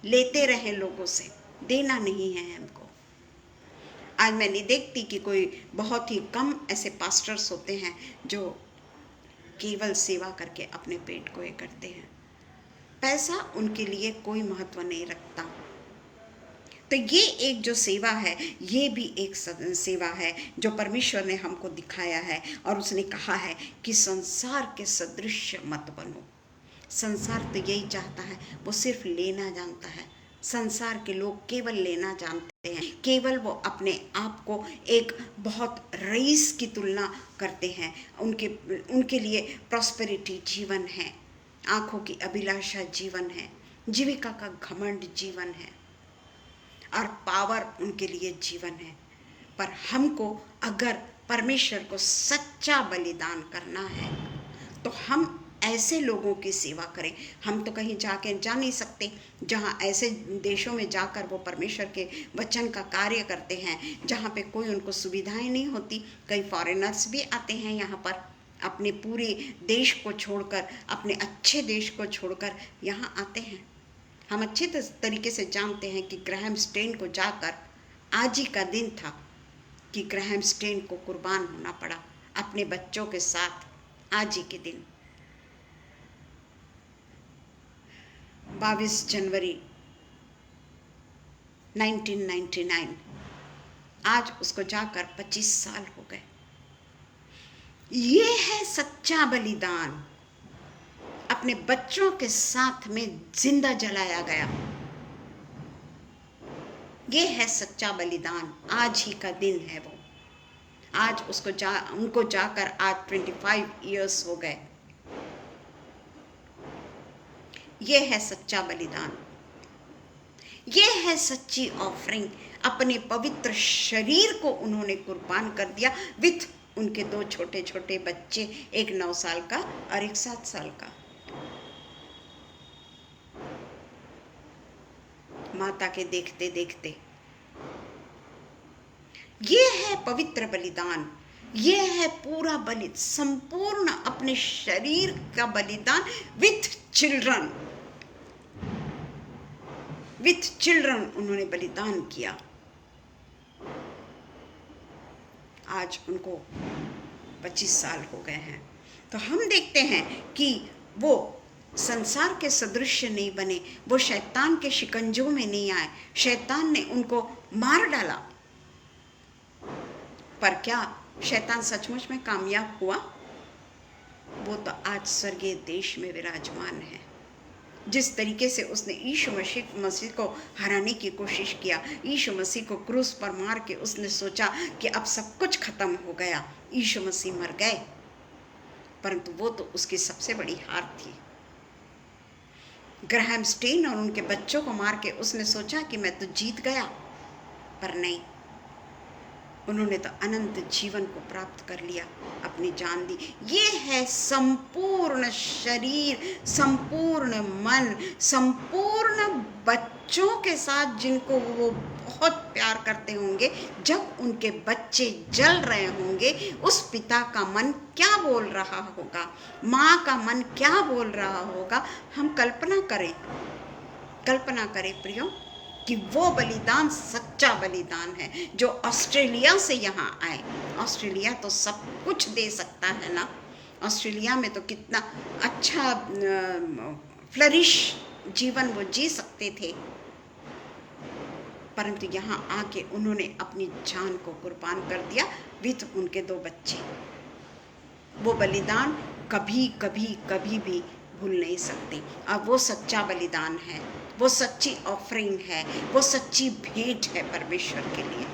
लेते रहे लोगों से, देना नहीं है हमको। आज मैं नहीं देखती कि कोई, बहुत ही कम ऐसे पास्टर्स होते हैं जो केवल सेवा करके अपने पेट को ये करते हैं। पैसा उनके लिए कोई महत्व नहीं रखता। तो ये एक जो सेवा है, ये भी एक सेवा है जो परमेश्वर ने हमको दिखाया है, और उसने कहा है कि संसार के सदृश मत बनो। संसार तो यही चाहता है, वो सिर्फ लेना जानता है। संसार के लोग केवल लेना जानते हैं, केवल वो अपने आप को एक बहुत रईस की तुलना करते हैं। उनके लिए प्रॉस्पेरिटी जीवन है, आंखों की अभिलाषा जीवन है, जीविका का घमंड जीवन है, और पावर उनके लिए जीवन है। पर हमको अगर परमेश्वर को सच्चा बलिदान करना है तो हम ऐसे लोगों की सेवा करें। हम तो कहीं जाके जा नहीं सकते जहाँ ऐसे देशों में जाकर वो परमेश्वर के वचन का कार्य करते हैं, जहाँ पे कोई उनको सुविधाएं नहीं होती। कई फॉरेनर्स भी आते हैं यहाँ पर, अपने पूरे देश को छोड़कर, अपने अच्छे देश को छोड़कर यहाँ आते हैं। हम अच्छे तरीके से जानते हैं कि ग्राहम स्टेन को जाकर, आज ही का दिन था कि ग्राहम स्टेन को कुर्बान होना पड़ा अपने बच्चों के साथ। आज ही के दिन 22 जनवरी 1999, आज उसको जाकर 25 साल हो गए। ये है सच्चा बलिदान। अपने बच्चों के साथ में जिंदा जलाया गया, ये है सच्चा बलिदान। आज ही का दिन है वो। आज उनको जाकर आज 25 इयर्स हो गए। ये है सच्चा बलिदान, ये है सच्ची ऑफरिंग। अपने पवित्र शरीर को उन्होंने कुर्बान कर दिया, विथ उनके 2 छोटे छोटे बच्चे, एक 9 साल का और एक 7 साल का। माता के देखते देखते। ये है पवित्र बलिदान, ये है पूरा बलि, संपूर्ण अपने शरीर का बलिदान विथ चिल्ड्रन। विथ चिल्ड्रन उन्होंने बलिदान किया। आज उनको 25 साल हो गए हैं। तो हम देखते हैं कि वो संसार के सदृश नहीं बने, वो शैतान के शिकंजों में नहीं आए। शैतान ने उनको मार डाला, पर क्या शैतान सचमुच में कामयाब हुआ? वो तो आज स्वर्गीय देश में विराजमान है। जिस तरीके से उसने यीशु मसीह को हराने की कोशिश किया, यीशु मसीह को क्रूस पर मार के उसने सोचा कि अब सब कुछ खत्म हो गया, यीशु मसीह मर गए, परंतु वो तो उसकी सबसे बड़ी हार थी। ग्राहम स्टेन और उनके बच्चों को मार के उसने सोचा कि मैं तो जीत गया, पर नहीं, उन्होंने तो अनंत जीवन को प्राप्त कर लिया, अपनी जान दी। ये है संपूर्ण शरीर, संपूर्ण मन, संपूर्ण बच्चों के साथ जिनको वो बहुत प्यार करते होंगे। जब उनके बच्चे जल रहे होंगे, उस पिता का मन क्या बोल रहा होगा, माँ का मन क्या बोल रहा होगा। हम कल्पना करें प्रियो कि वो बलिदान सच्चा बलिदान है जो ऑस्ट्रेलिया से यहाँ आए। ऑस्ट्रेलिया तो सब कुछ दे सकता है ना। ऑस्ट्रेलिया में तो कितना अच्छा फ्लरिश जीवन वो जी सकते थे, परंतु यहाँ आके उन्होंने अपनी जान को कुर्बान कर दिया विथ उनके 2 बच्चे। वो बलिदान कभी भी भूल नहीं सकते। अब वो सच्चा बलिदान है, वो सच्ची ऑफरिंग है, वो सच्ची भेंट है परमेश्वर के लिए।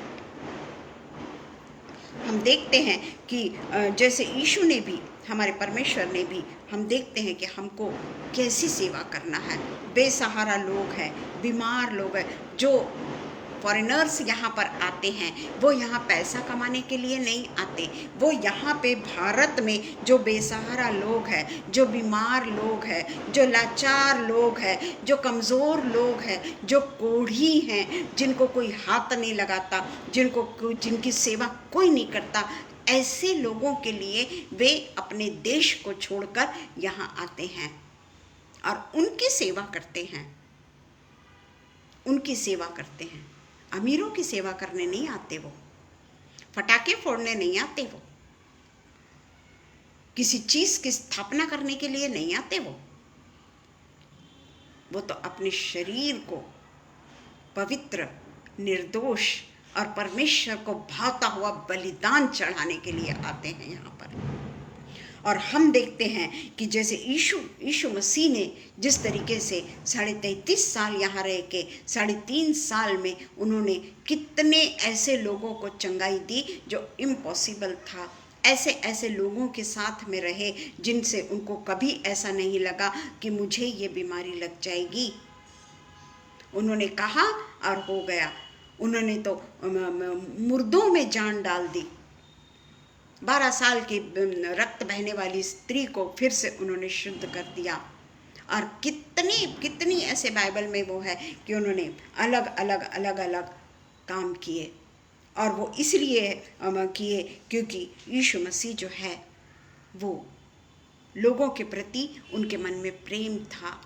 हम देखते हैं कि जैसे यीशु ने भी, हमारे परमेश्वर ने भी, हम देखते हैं कि हमको कैसी सेवा करना है। बेसहारा लोग हैं, बीमार लोग हैं, जो फॉरेनर्स यहाँ पर आते हैं वो यहाँ पैसा कमाने के लिए नहीं आते। वो यहाँ पे भारत में जो बेसहारा लोग हैं, जो बीमार लोग हैं, जो लाचार लोग हैं, जो कमज़ोर लोग हैं, जो कोढ़ी हैं, जिनको कोई हाथ नहीं लगाता, जिनकी सेवा कोई नहीं करता, ऐसे लोगों के लिए वे अपने देश को छोड़कर यहाँ आते हैं और उनकी सेवा करते हैं। उनकी सेवा करते हैं। अमीरों की सेवा करने नहीं आते, वो फटाके फोड़ने नहीं आते, वो किसी चीज की स्थापना करने के लिए नहीं आते। वो तो अपने शरीर को पवित्र, निर्दोष और परमेश्वर को भाता हुआ बलिदान चढ़ाने के लिए आते हैं यहाँ पर। और हम देखते हैं कि जैसे यीशु मसीह ने जिस तरीके से 33.5 साल यहाँ रह के 3.5 साल में उन्होंने कितने ऐसे लोगों को चंगाई दी जो इम्पॉसिबल था। ऐसे लोगों के साथ में रहे जिनसे उनको कभी ऐसा नहीं लगा कि मुझे ये बीमारी लग जाएगी। उन्होंने कहा और हो गया। उन्होंने तो मुर्दों में जान डाल दी। 12 साल की रक्त बहने वाली स्त्री को फिर से उन्होंने शुद्ध कर दिया। और कितनी ऐसे बाइबल में वो है कि उन्होंने अलग अलग काम किए। और वो इसलिए किए क्योंकि यीशु मसीह जो है वो लोगों के प्रति उनके मन में प्रेम था।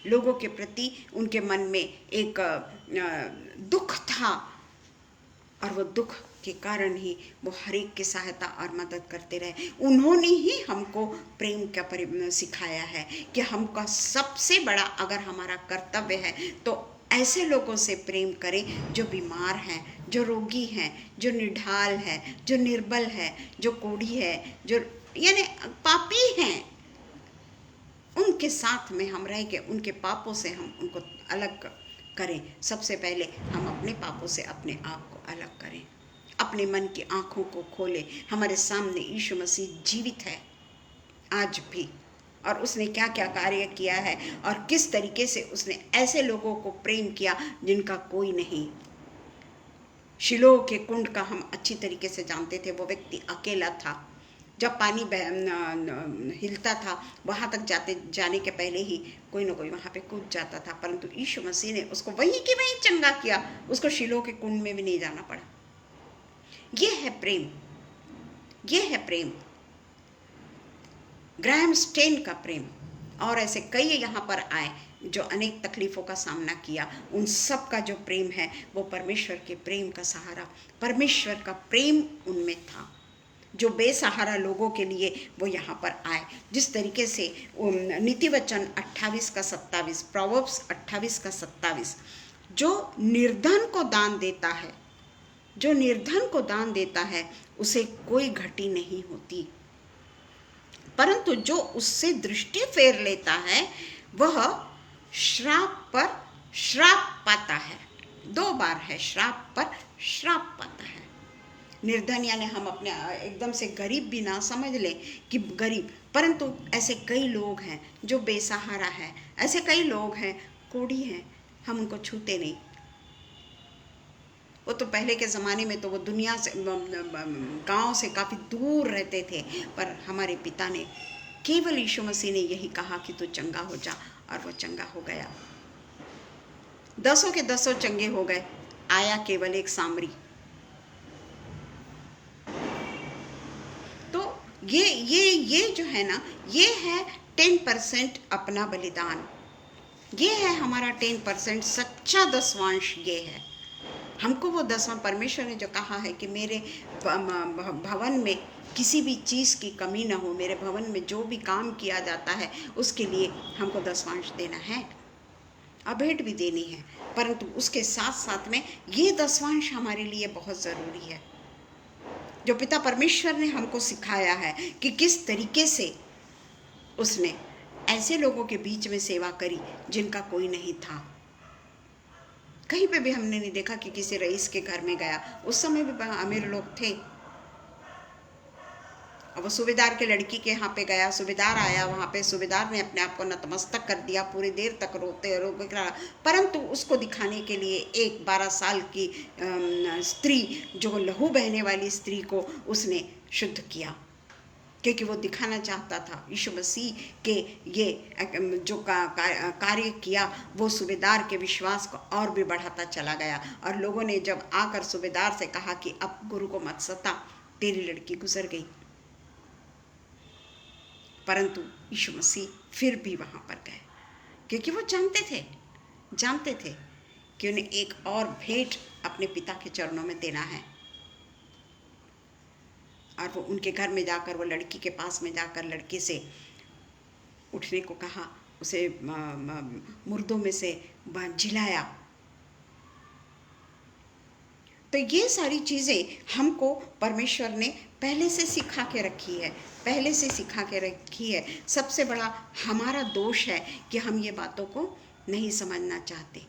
लोगों के प्रति उनके मन में एक दुख था और वो दुख के कारण ही वो हर एक की सहायता और मदद करते रहे। उन्होंने ही हमको प्रेम का सिखाया है कि हमका सबसे बड़ा अगर हमारा कर्तव्य है तो ऐसे लोगों से प्रेम करें जो बीमार हैं, जो रोगी हैं, जो निढाल है, जो निर्बल है, जो कोढ़ी है, जो यानी पापी हैं। उनके साथ में हम रह के उनके पापों से हम उनको अलग करें। सबसे पहले हम अपने पापों से अपने आप को अलग करें, अपने मन की आँखों को खोलें। हमारे सामने यीशु मसीह जीवित है आज भी, और उसने क्या क्या कार्य किया है और किस तरीके से उसने ऐसे लोगों को प्रेम किया जिनका कोई नहीं। शिलोह के कुंड का हम अच्छी तरीके से जानते थे। वो व्यक्ति अकेला था। जब पानी हिलता था वहाँ तक जाने के पहले ही कोई ना कोई वहाँ पे कूद जाता था, परंतु यीशु मसीह ने उसको वहीं की वहीं चंगा किया। उसको शिलोह के कुंड में भी नहीं जाना पड़ा। ये है प्रेम, ये है प्रेम, ग्राहम स्टेन का प्रेम। और ऐसे कई यहाँ पर आए जो अनेक तकलीफ़ों का सामना किया। उन सब का जो प्रेम है वो परमेश्वर के प्रेम का सहारा, परमेश्वर का प्रेम उनमें था। जो बेसहारा लोगों के लिए वो यहाँ पर आए। जिस तरीके से नीति वचन 28 का 27, प्रोवर्ब्स 28 का 27, जो निर्धन को दान देता है, जो निर्धन को दान देता है उसे कोई घटी नहीं होती, परंतु जो उससे दृष्टि फेर लेता है वह श्राप पर श्राप पाता है। 2 बार है, श्राप पर श्राप पाता है। निर्धन यानी हम अपने एकदम से गरीब भी ना समझ लें कि गरीब, परंतु ऐसे कई लोग हैं जो बेसहारा है, ऐसे कई लोग हैं कोढ़ी हैं, हम उनको छूते नहीं। वो तो पहले के ज़माने में तो वो दुनिया से, गांव से काफ़ी दूर रहते थे, पर हमारे पिता ने केवल यीशु मसीह ने यही कहा कि तू चंगा हो जा, और वो चंगा हो गया। 10 के 10 चंगे हो गए। आया केवल एक सामरी। तो ये जो है ना, ये है 10% अपना बलिदान। ये है हमारा 10% सच्चा दसवांश। ये है हमको वो 10वां, परमेश्वर ने जो कहा है कि मेरे भवन में किसी भी चीज़ की कमी ना हो, मेरे भवन में जो भी काम किया जाता है उसके लिए हमको दसवांश देना है, भेंट भी देनी है। परंतु उसके साथ साथ में ये दसवांश हमारे लिए बहुत ज़रूरी है, जो पिता परमेश्वर ने हमको सिखाया है कि किस तरीके से उसने ऐसे लोगों के बीच में सेवा करी जिनका कोई नहीं था। कहीं पे भी हमने नहीं देखा कि किसी रईस के घर में गया। उस समय भी अमीर लोग थे, अब वो सूबेदार के लड़की के यहाँ पे गया, सूबेदार आया, वहाँ पे सूबेदार ने अपने आप को नतमस्तक कर दिया, पूरी देर तक रोते रोते रहा, परंतु उसको दिखाने के लिए एक 12 साल की स्त्री, जो लहू बहने वाली स्त्री को उसने शुद्ध किया, क्योंकि वो दिखाना चाहता था यीशु मसीह के ये जो कार्य किया वो सूबेदार के विश्वास को और भी बढ़ाता चला गया। और लोगों ने जब आकर सूबेदार से कहा कि अब गुरु को मत सता, तेरी लड़की गुजर गई, परंतु यीशु मसीह फिर भी वहाँ पर गए, क्योंकि वो जानते थे कि उन्हें एक और भेंट अपने पिता के चरणों में देना है। और वो उनके घर में जाकर, वो लड़की के पास में जाकर लड़के से उठने को कहा, उसे मुर्दों में से जिलाया। तो ये सारी चीज़ें हमको परमेश्वर ने पहले से सिखा के रखी है। सबसे बड़ा हमारा दोष है कि हम ये बातों को नहीं समझना चाहते,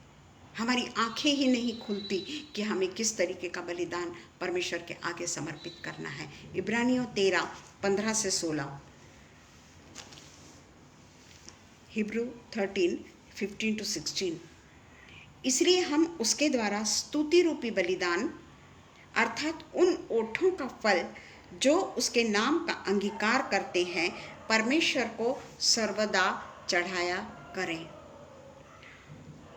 हमारी आंखें ही नहीं खुलती कि हमें किस तरीके का बलिदान परमेश्वर के आगे समर्पित करना है। इब्रानियों 13:15-16, हिब्रू 13:15-16। इसलिए हम उसके द्वारा स्तुति रूपी बलिदान अर्थात उन ओठों का फल जो उसके नाम का अंगीकार करते हैं, परमेश्वर को सर्वदा चढ़ाया करें।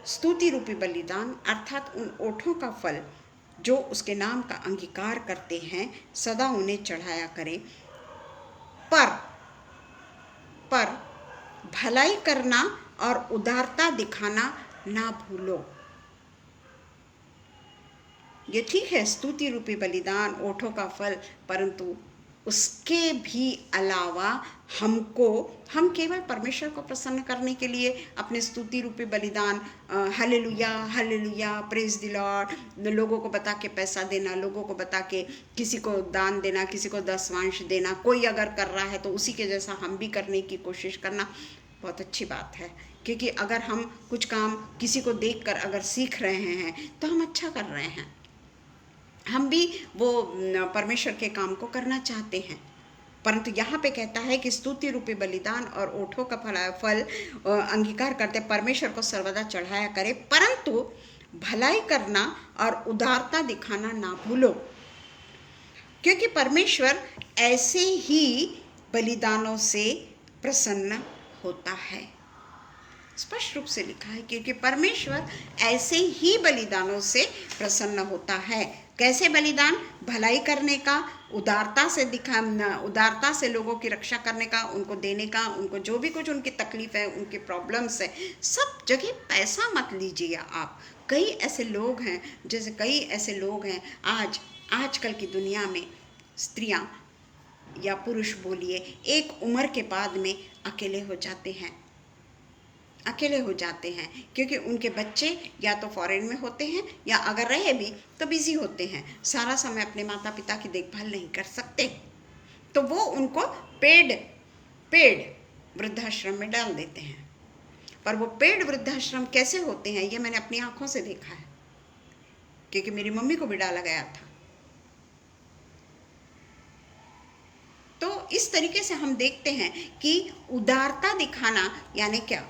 स्तुति रूपी बलिदान अर्थात उन ओठों का फल जो उसके नाम का अंगीकार करते हैं, सदा उन्हें चढ़ाया करें। पर भलाई करना और उदारता दिखाना ना भूलो। ये ठीक है, स्तुति रूपी बलिदान, ओठों का फल, परंतु उसके भी अलावा हम केवल परमेश्वर को प्रसन्न करने के लिए अपने स्तुति रूपी बलिदान, hallelujah hallelujah, praise the Lord, लोगों को बता के पैसा देना, लोगों को बता के किसी को दान देना, किसी को दशवांश देना, कोई अगर कर रहा है तो उसी के जैसा हम भी करने की कोशिश करना बहुत अच्छी बात है। क्योंकि अगर हम कुछ काम किसी को देखकर अगर सीख रहे हैं तो हम अच्छा कर रहे हैं, हम भी वो परमेश्वर के काम को करना चाहते हैं। परंतु यहाँ पे कहता है कि स्तुति रूपी बलिदान और ओठों का फल अंगीकार करते परमेश्वर को सर्वदा चढ़ाया करे, परंतु भलाई करना और उदारता दिखाना ना भूलो, क्योंकि परमेश्वर ऐसे ही बलिदानों से प्रसन्न होता है। स्पष्ट रूप से लिखा है, क्योंकि परमेश्वर ऐसे ही बलिदानों से प्रसन्न होता है। कैसे बलिदान? भलाई करने का, उदारता से लोगों की रक्षा करने का, उनको देने का, उनको जो भी कुछ उनकी तकलीफ है, उनकी प्रॉब्लम्स है, सब जगह पैसा मत लीजिए आप। कई ऐसे लोग हैं आजकल की दुनिया में, स्त्रियां या पुरुष बोलिए, एक उम्र के बाद में अकेले हो जाते हैं क्योंकि उनके बच्चे या तो फॉरेन में होते हैं या अगर रहे भी तो बिजी होते हैं, सारा समय अपने माता पिता की देखभाल नहीं कर सकते, तो वो उनको पेड वृद्धाश्रम में डाल देते हैं। पर वो पेड वृद्धाश्रम कैसे होते हैं ये मैंने अपनी आंखों से देखा है, क्योंकि मेरी मम्मी को भी डाला गया था। तो इस तरीके से हम देखते हैं कि उदारता दिखाना यानी क्या?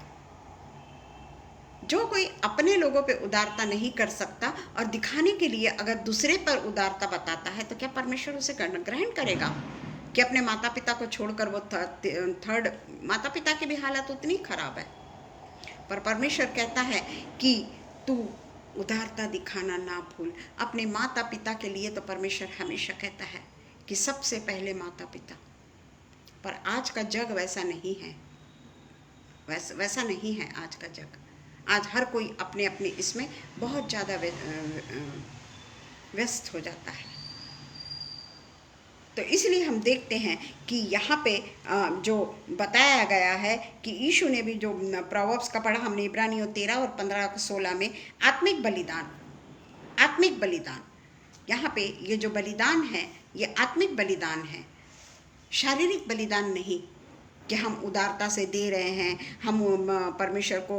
जो कोई अपने लोगों पे उदारता नहीं कर सकता और दिखाने के लिए अगर दूसरे पर उदारता बताता है, तो क्या परमेश्वर उसे ग्रहण करेगा? कि अपने माता पिता को छोड़कर वो थर्ड, माता पिता की भी हालत उतनी खराब है, पर परमेश्वर कहता है कि तू उदारता दिखाना ना भूल अपने माता पिता के लिए। तो परमेश्वर हमेशा कहता है कि सबसे पहले माता पिता। पर आज का जग वैसा नहीं है, वैसा नहीं है आज का जग। आज हर कोई अपने अपने इसमें बहुत ज़्यादा व्यस्त हो जाता है। तो इसलिए हम देखते हैं कि यहाँ पे जो बताया गया है कि यीशु ने भी जो प्रोवर्ब्स का पढ़ा हमने, इब्रानियों 13 और 15-16 में, आत्मिक बलिदान, यहाँ पे ये जो बलिदान है ये आत्मिक बलिदान है, शारीरिक बलिदान नहीं। कि हम उदारता से दे रहे हैं, हम परमेश्वर को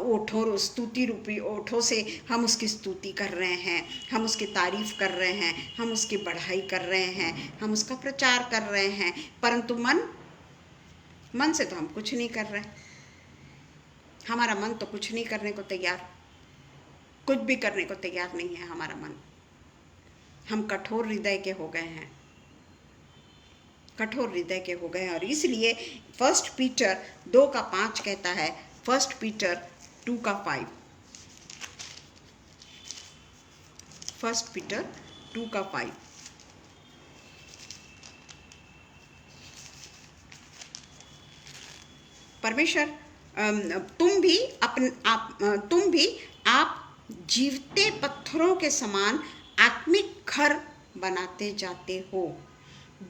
ओठों स्तुति रूपी ओठों से हम उसकी स्तुति कर रहे हैं, हम उसकी तारीफ कर रहे हैं, हम उसकी बढ़ाई कर रहे हैं, हम उसका प्रचार कर रहे हैं, परंतु मन से तो हम कुछ नहीं कर रहे। हमारा मन तो कुछ नहीं करने को तैयार, कुछ भी करने को तैयार नहीं है हमारा मन। हम कठोर हृदय के हो गए हैं, कठोर हृदय के हो गए हैं। और इसलिए 1 पीटर 2:5 कहता है, 1 पीटर 2:5, 1 पीटर 2:5, परमेश्वर तुम भी आप जीवते पत्थरों के समान आत्मिक घर बनाते जाते हो,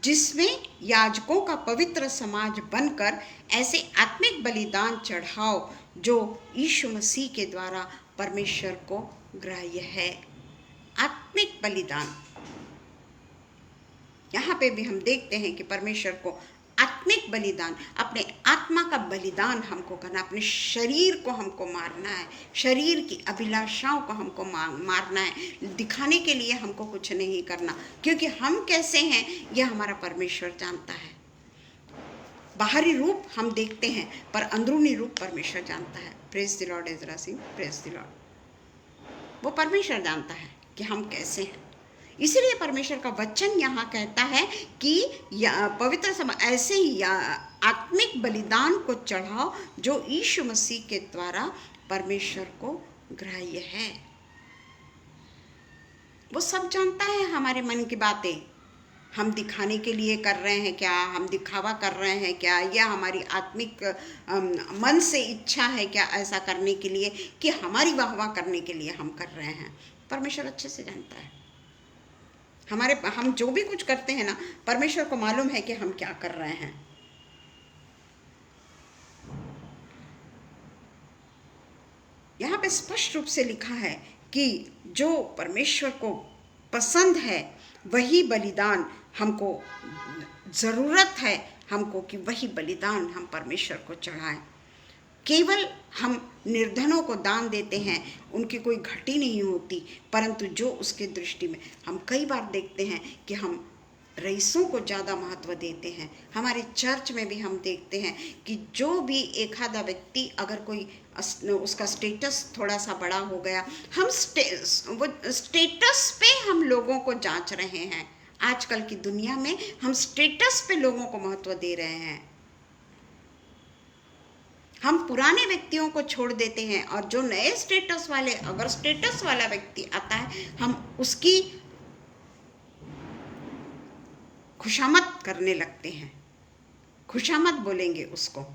जिसमें याजकों का पवित्र समाज बनकर ऐसे आत्मिक बलिदान चढ़ाओ जो यीशु मसीह के द्वारा परमेश्वर को ग्राह्य है। आत्मिक बलिदान, यहाँ पे भी हम देखते हैं कि परमेश्वर को आत्मिक बलिदान, अपने आत्मा का बलिदान हमको करना, अपने शरीर को हमको मारना है, शरीर की अभिलाषाओं को हमको मारना है। दिखाने के लिए हमको कुछ नहीं करना, क्योंकि हम कैसे हैं यह हमारा परमेश्वर जानता है। बाहरी रूप हम देखते हैं, पर अंदरूनी रूप परमेश्वर जानता है। Praise the Lord Ezra Singh, praise the Lord. वो परमेश्वर जानता है कि हम कैसे हैं। इसीलिए परमेश्वर का वचन यहाँ कहता है कि पवित्र समय ऐसे ही आत्मिक बलिदान को चढ़ाओ जो यीशु मसीह के द्वारा परमेश्वर को ग्राह्य है। वो सब जानता है हमारे मन की बातें। हम दिखाने के लिए कर रहे हैं क्या, हम दिखावा कर रहे हैं क्या, या हमारी आत्मिक मन से इच्छा है क्या ऐसा करने के लिए, कि हमारी वाहवाह करने के लिए हम कर रहे हैं। परमेश्वर अच्छे से जानता है। हम जो भी कुछ करते हैं ना, परमेश्वर को मालूम है कि हम क्या कर रहे हैं। यहाँ पे स्पष्ट रूप से लिखा है कि जो परमेश्वर को पसंद है वही बलिदान हमको ज़रूरत है, हमको कि वही बलिदान हम परमेश्वर को चढ़ाएं। केवल हम निर्धनों को दान देते हैं, उनकी कोई घटी नहीं होती, परंतु जो उसके दृष्टि में हम कई बार देखते हैं कि हम रईसों को ज़्यादा महत्व देते हैं। हमारे चर्च में भी हम देखते हैं कि जो भी एक आधा व्यक्ति अगर कोई उसका स्टेटस थोड़ा सा बड़ा हो गया, हम वो स्टेटस पे हम लोगों को जांच रहे हैं। आजकल की दुनिया में हम स्टेटस पे लोगों को महत्व दे रहे हैं। हम पुराने व्यक्तियों को छोड़ देते हैं और जो नए स्टेटस वाले, अगर स्टेटस वाला व्यक्ति आता है, हम उसकी खुशामद करने लगते हैं, खुशामद बोलेंगे उसको।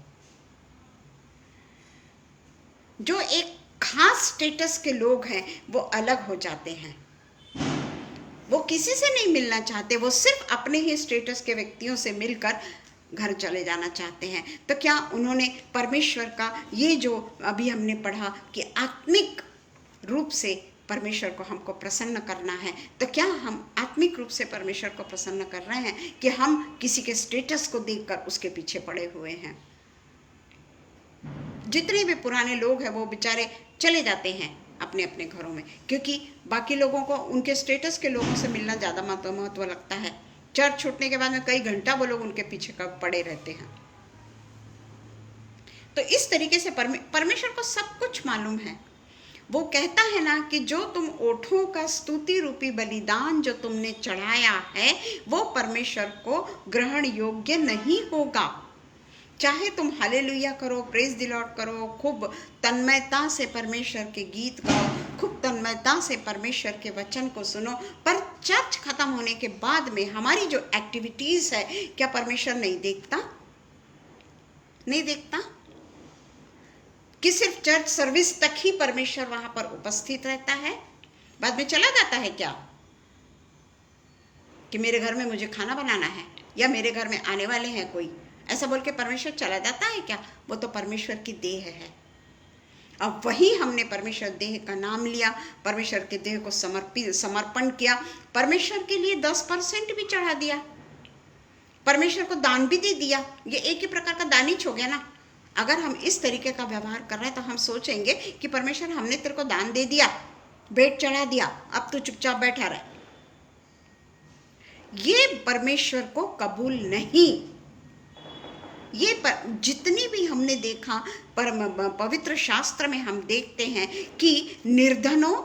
जो एक खास स्टेटस के लोग हैं वो अलग हो जाते हैं, वो किसी से नहीं मिलना चाहते, वो सिर्फ अपने ही स्टेटस के व्यक्तियों से मिलकर घर चले जाना चाहते हैं। तो क्या उन्होंने परमेश्वर का ये जो अभी हमने पढ़ा कि आत्मिक रूप से परमेश्वर को हमको प्रसन्न करना है, तो क्या हम आत्मिक रूप से परमेश्वर को प्रसन्न कर रहे हैं कि हम किसी के स्टेटस को देखकर उसके पीछे पड़े हुए हैं? जितने भी पुराने लोग हैं वो बेचारे चले जाते हैं अपने अपने घरों में, क्योंकि बाकी लोगों को उनके स्टेटस के लोगों से मिलना ज़्यादा महत्व लगता है। चर्च छूटने के बाद में कई घंटा वो लोग उनके पीछे कब पड़े रहते हैं। तो इस तरीके से परमेश्वर को सब कुछ मालूम है। वो कहता है ना कि जो तुम ओठों का स्तुति रूपी बलिदान जो तुमने चढ़ाया है वो परमेश्वर को ग्रहण योग्य नहीं होगा। चाहे तुम हालेलुया करो, प्रेज द लॉर्ड करो, खूब तन्मयता से परमेश्वर के गीत गाओ, खूब तन्मयता से परमेश्वर के वचन को सुनो, पर चर्च खत्म होने के बाद में हमारी जो एक्टिविटीज़ है, क्या परमेश्वर नहीं देखता? नहीं देखता कि सिर्फ चर्च सर्विस तक ही परमेश्वर वहां पर उपस्थित रहता है, बाद में चला जाता है क्या? कि मेरे घर में मुझे खाना बनाना है या मेरे घर में आने वाले हैं कोई, ऐसा बोल के परमेश्वर चला जाता है क्या? वो तो परमेश्वर की देह है। अब वही हमने परमेश्वर देह का नाम लिया, परमेश्वर के देह को समर्पण किया, परमेश्वर के लिए 10% भी चढ़ा दिया। परमेश्वर को दान भी दे दिया। ये एक ही प्रकार का दानीच हो गया ना। अगर हम इस तरीके का व्यवहार कर रहे हैं तो हम सोचेंगे कि परमेश्वर हमने तेरे को दान दे दिया, भेंट चढ़ा दिया, अब तू चुपचाप बैठा रहे। ये परमेश्वर को कबूल नहीं। ये जितनी भी हमने देखा पवित्र शास्त्र में हम देखते हैं कि निर्धनों,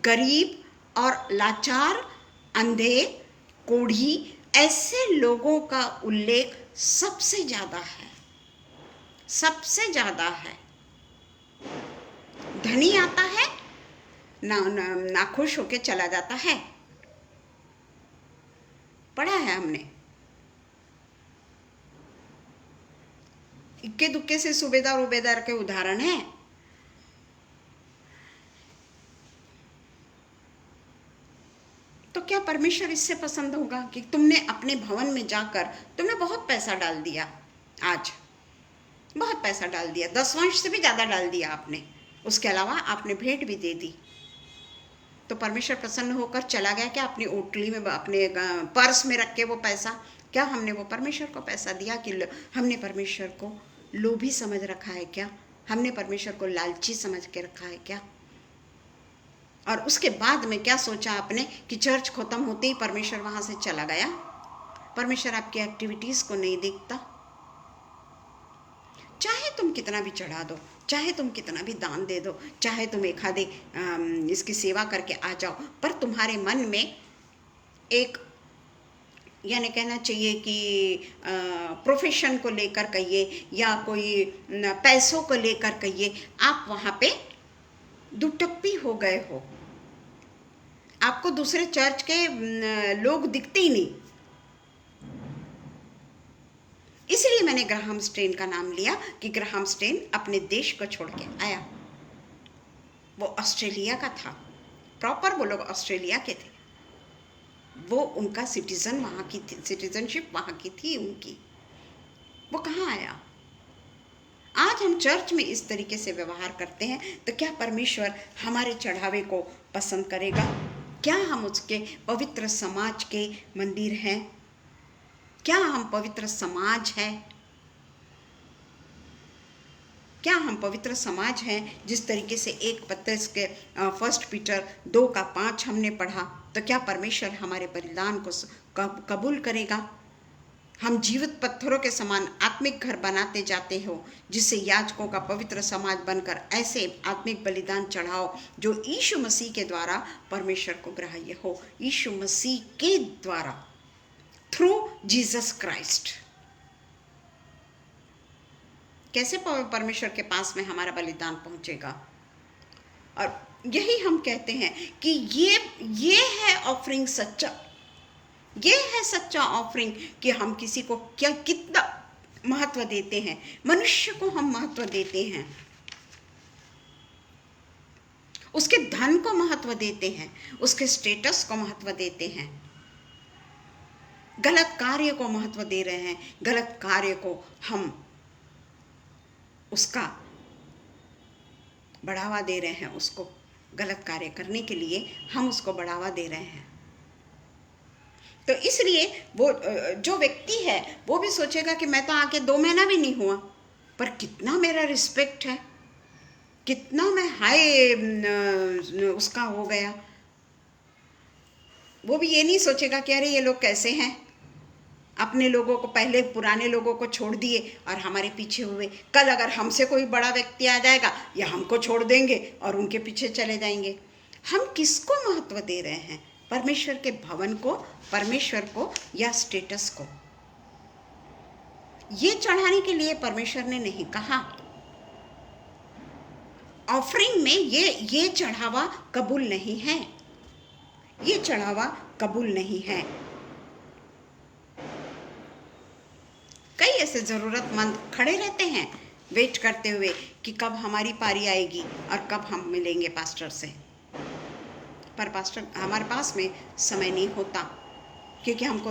गरीब और लाचार, अंधे, कोढ़ी, ऐसे लोगों का उल्लेख सबसे ज्यादा है, सबसे ज्यादा है। धनी आता है ना खुश होके चला जाता है, पढ़ा है हमने। इक्के दुक्के से सूबेदार उबेदार के उदाहरण है। तो क्या परमेश्वर इससे पसंद होगा कि तुमने अपने भवन में जाकर तुमने बहुत पैसा डाल दिया, आज बहुत पैसा डाल दिया, 10वांश से भी ज्यादा डाल दिया आपने, उसके अलावा आपने भेंट भी दे दी, तो परमेश्वर प्रसन्न होकर चला गया क्या अपनी ओटली में, अपने पर्स में रख के वो पैसा? क्या हमने वो परमेश्वर को पैसा दिया कि हमने परमेश्वर को लोभी समझ रखा है क्या? हमने परमेश्वर को लालची समझ के रखा है क्या? और उसके बाद में क्या सोचा आपने कि चर्च खत्म होते ही परमेश्वर वहां से चला गया? परमेश्वर आपकी एक्टिविटीज को नहीं देखता। चाहे तुम कितना भी चढ़ा दो, चाहे तुम कितना भी दान दे दो, चाहे तुम एक आधे इसकी सेवा करके आ जाओ, पर तुम्हारे मन में एक, यानी कहना चाहिए कि प्रोफेशन को लेकर कहिए या कोई पैसों को लेकर कहिए, आप वहां पे दुटप्पी हो गए हो। आपको दूसरे चर्च के लोग दिखते ही नहीं। इसलिए मैंने ग्राहम स्टेन का नाम लिया कि ग्राहम स्टेन अपने देश को छोड़ के आया। वो ऑस्ट्रेलिया का था, प्रॉपर वो लोग ऑस्ट्रेलिया के थे, वो उनका सिटीजन वहां की थी, सिटीजनशिप वहां की थी उनकी। वो कहाँ आया? आज हम चर्च में इस तरीके से व्यवहार करते हैं तो क्या परमेश्वर हमारे चढ़ावे को पसंद करेगा? क्या हम उसके पवित्र समाज के मंदिर हैं? क्या हम पवित्र समाज हैं? क्या हम पवित्र समाज हैं? जिस तरीके से 1 के 1 पीटर 2:5 हमने पढ़ा, तो क्या परमेश्वर हमारे बलिदान को कबूल करेगा? हम जीवित पत्थरों के समान आत्मिक घर बनाते जाते हो, जिससे याजकों का पवित्र समाज बनकर ऐसे आत्मिक बलिदान चढ़ाओ जो यीशु मसीह के द्वारा परमेश्वर को ग्राह्य हो। यीशु मसीह के द्वारा, थ्रू जीसस क्राइस्ट। कैसे परमेश्वर के पास में हमारा बलिदान पहुंचेगा? और यही हम कहते हैं कि ये है ऑफरिंग सच्चा, ये है सच्चा ऑफरिंग कि हम किसी को क्या कितना महत्व देते हैं। मनुष्य को हम महत्व देते हैं, उसके धन को महत्व देते हैं, उसके स्टेटस को महत्व देते हैं, गलत कार्य को महत्व दे रहे हैं, गलत कार्य को हम उसका बढ़ावा दे रहे हैं, उसको गलत कार्य करने के लिए हम उसको बढ़ावा दे रहे हैं। तो इसलिए वो जो व्यक्ति है वो भी सोचेगा कि मैं तो आके 2 महीना भी नहीं हुआ, पर कितना मेरा रिस्पेक्ट है, कितना मैं हाई उसका हो गया। वो भी ये नहीं सोचेगा कि अरे ये लोग कैसे हैं, अपने लोगों को, पहले पुराने लोगों को छोड़ दिए और हमारे पीछे हुए। कल अगर हमसे कोई बड़ा व्यक्ति आ जाएगा या हमको छोड़ देंगे और उनके पीछे चले जाएंगे। हम किसको महत्व दे रहे हैं? परमेश्वर के भवन को, परमेश्वर को या स्टेटस को? ये चढ़ाने के लिए परमेश्वर ने नहीं कहा। ऑफरिंग में ये चढ़ावा कबूल नहीं है, ये चढ़ावा कबूल नहीं है। कई ऐसे जरूरतमंद खड़े रहते हैं वेट करते हुए कि कब हमारी पारी आएगी और कब हम मिलेंगे पास्टर से, पर पास्टर हमारे पास में समय नहीं होता, क्योंकि हमको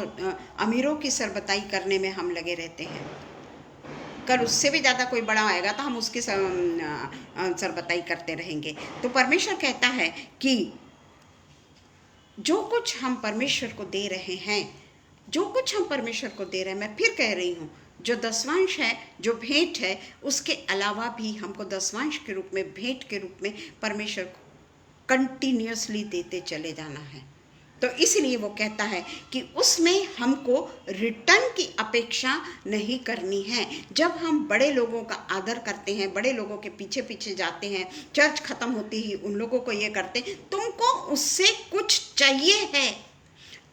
अमीरों की सरबताई करने में हम लगे रहते हैं। कल उससे भी ज़्यादा कोई बड़ा आएगा तो हम उसकी सरबताई करते रहेंगे। तो परमेश्वर कहता है कि जो कुछ हम परमेश्वर को दे रहे हैं जो कुछ हम परमेश्वर को दे रहे हैं, मैं फिर कह रही हूँ, जो दसवांश है, जो भेंट है, उसके अलावा भी हमको दसवांश के रूप में, भेंट के रूप में परमेश्वर को कंटिन्यूअसली देते चले जाना है। तो इसलिए वो कहता है कि उसमें हमको रिटर्न की अपेक्षा नहीं करनी है। जब हम बड़े लोगों का आदर करते हैं, बड़े लोगों के पीछे पीछे जाते हैं, चर्च खत्म होती ही उन लोगों को ये करते, तुमको उससे कुछ चाहिए है,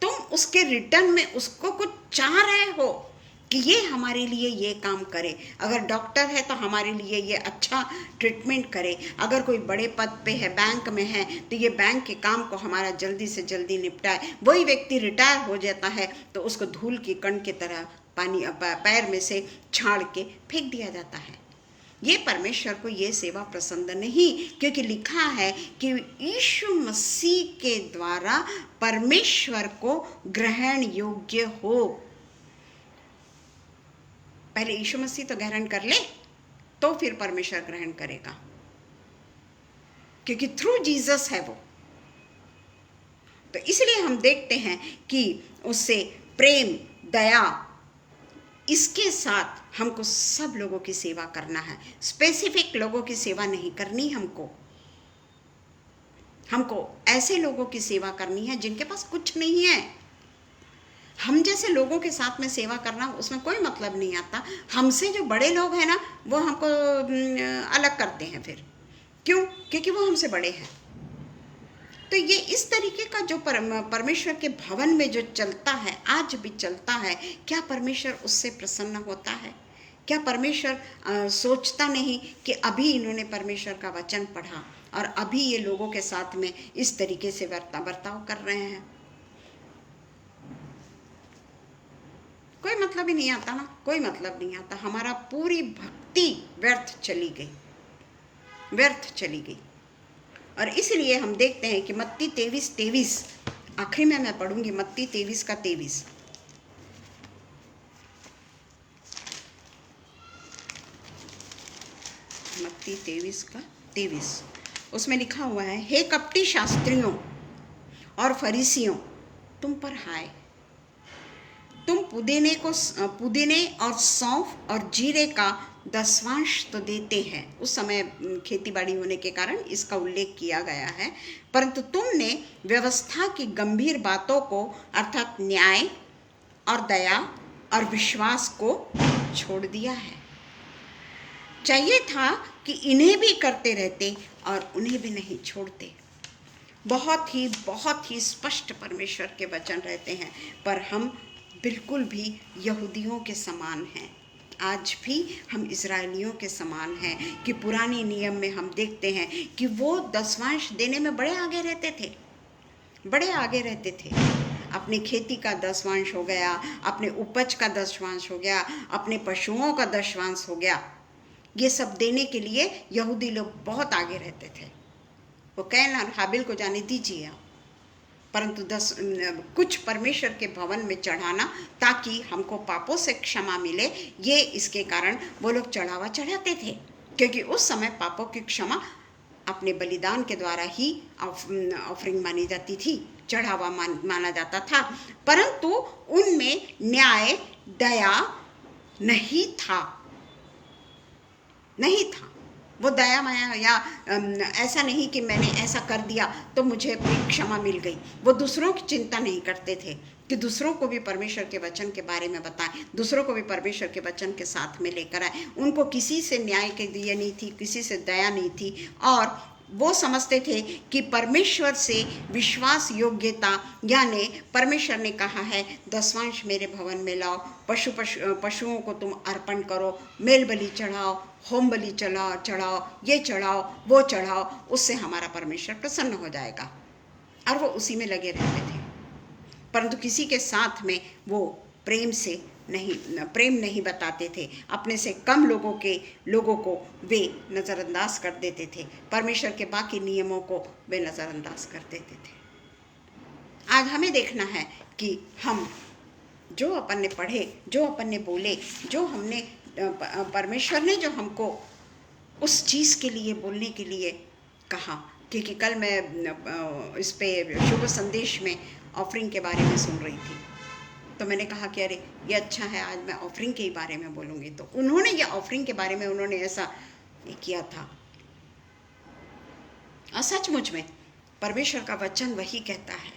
तुम उसके रिटर्न में उसको कुछ चाह रहे हो कि ये हमारे लिए ये काम करे। अगर डॉक्टर है तो हमारे लिए ये अच्छा ट्रीटमेंट करे, अगर कोई बड़े पद पे है, बैंक में है, तो ये बैंक के काम को हमारा जल्दी से जल्दी निपटाए। वही व्यक्ति रिटायर हो जाता है तो उसको धूल की कण की तरह पानी पैर में से छाड़ के फेंक दिया जाता है। ये परमेश्वर को ये सेवा पसंद नहीं, क्योंकि लिखा है कि यीशु मसीह के द्वारा परमेश्वर को ग्रहण योग्य हो। पहले यीशु मसीह तो ग्रहण कर ले, तो फिर परमेश्वर ग्रहण करेगा, क्योंकि थ्रू जीसस है वो। तो इसलिए हम देखते हैं कि उससे प्रेम, दया, इसके साथ हमको सब लोगों की सेवा करना है। स्पेसिफिक लोगों की सेवा नहीं करनी हमको ऐसे लोगों की सेवा करनी है जिनके पास कुछ नहीं है। हम जैसे लोगों के साथ में सेवा करना, उसमें कोई मतलब नहीं आता। हमसे जो बड़े लोग हैं ना, वो हमको अलग करते हैं फिर। क्यों? क्योंकि वो हमसे बड़े हैं। तो ये इस तरीके का जो परमेश्वर के भवन में जो चलता है, आज भी चलता है, क्या परमेश्वर उससे प्रसन्न होता है? क्या परमेश्वर सोचता नहीं कि अभी इन्होंने परमेश्वर का वचन पढ़ा और अभी ये लोगों के साथ में इस तरीके से बर्ताव कर रहे हैं? कोई मतलब ही नहीं आता ना, कोई मतलब नहीं आता। हमारा पूरी भक्ति व्यर्थ चली गई। और इसलिए हम देखते हैं कि मत्ती 23:23, आखिरी में मैं पढ़ूंगी मत्ती 23:23। मत्ती 23:23 उसमें लिखा हुआ है, हे कपटी शास्त्रियों और फरीसियों, तुम पर हाय, तुम पुदीने और सौंफ और जीरे का दसवांश तो देते हैं। उस समय खेतीबाड़ी होने के कारण इसका उल्लेख किया गया है, परंतु तुमने व्यवस्था की गंभीर बातों को, अर्थात न्याय और दया और विश्वास को छोड़ दिया है। चाहिए था कि इन्हें भी करते रहते और उन्हें भी नहीं छोड़ते। बहुत ही स्पष्ट परमेश्वर के वचन रहते हैं, पर हम बिल्कुल भी यहूदियों के समान हैं। आज भी हम इजरायलियों के समान हैं कि पुराने नियम में हम देखते हैं कि वो दसवांश देने में बड़े आगे रहते थे। अपनी खेती का दसवांश हो गया, अपने उपज का दसवांश हो गया, अपने पशुओं का दसवांश हो गया, ये सब देने के लिए यहूदी लोग बहुत आगे रहते थे। वो कैन और हाबिल को जाने दीजिए आप, परंतु कुछ परमेश्वर के भवन में चढ़ाना ताकि हमको पापों से क्षमा मिले, ये इसके कारण वो लोग चढ़ावा चढ़ाते थे, क्योंकि उस समय पापों की क्षमा अपने बलिदान के द्वारा ही ऑफरिंग मानी जाती थी, चढ़ावा माना जाता था। परंतु उनमें न्याय, दया नहीं था। वो दया माया या ऐसा नहीं कि मैंने ऐसा कर दिया तो मुझे क्षमा मिल गई। वो दूसरों की चिंता नहीं करते थे कि दूसरों को भी परमेश्वर के वचन के बारे में बताएं, दूसरों को भी परमेश्वर के वचन के साथ में लेकर आए। उनको किसी से न्याय के लिए नहीं थी, किसी से दया नहीं थी, और वो समझते थे कि परमेश्वर से विश्वास योग्यता, यानी परमेश्वर ने कहा है दसवांश मेरे भवन में लाओ, पशुओं को तुम अर्पण करो, मेल बलि चढ़ाओ, होम बलि चढ़ाओ, ये चढ़ाओ, वो चढ़ाओ, उससे हमारा परमेश्वर प्रसन्न हो जाएगा। और वो उसी में लगे रहते थे, परंतु किसी के साथ में वो प्रेम नहीं बताते थे। अपने से कम लोगों को वे नज़रअंदाज कर देते थे, परमेश्वर के बाकी नियमों को वे नज़रअंदाज कर देते थे। आज हमें देखना है कि हम जो अपन ने पढ़े, जो अपन ने बोले, जो हमने परमेश्वर ने जो हमको उस चीज़ के लिए बोलने के लिए कहा, क्योंकि कल मैं इस पे शुभ संदेश में ऑफरिंग के बारे में सुन रही थी, तो मैंने कहा कि अरे ये अच्छा है, आज मैं ऑफरिंग के बारे में बोलूँगी। तो उन्होंने ये ऑफरिंग के बारे में उन्होंने ऐसा किया था। और सचमुच में परमेश्वर का वचन वही कहता है,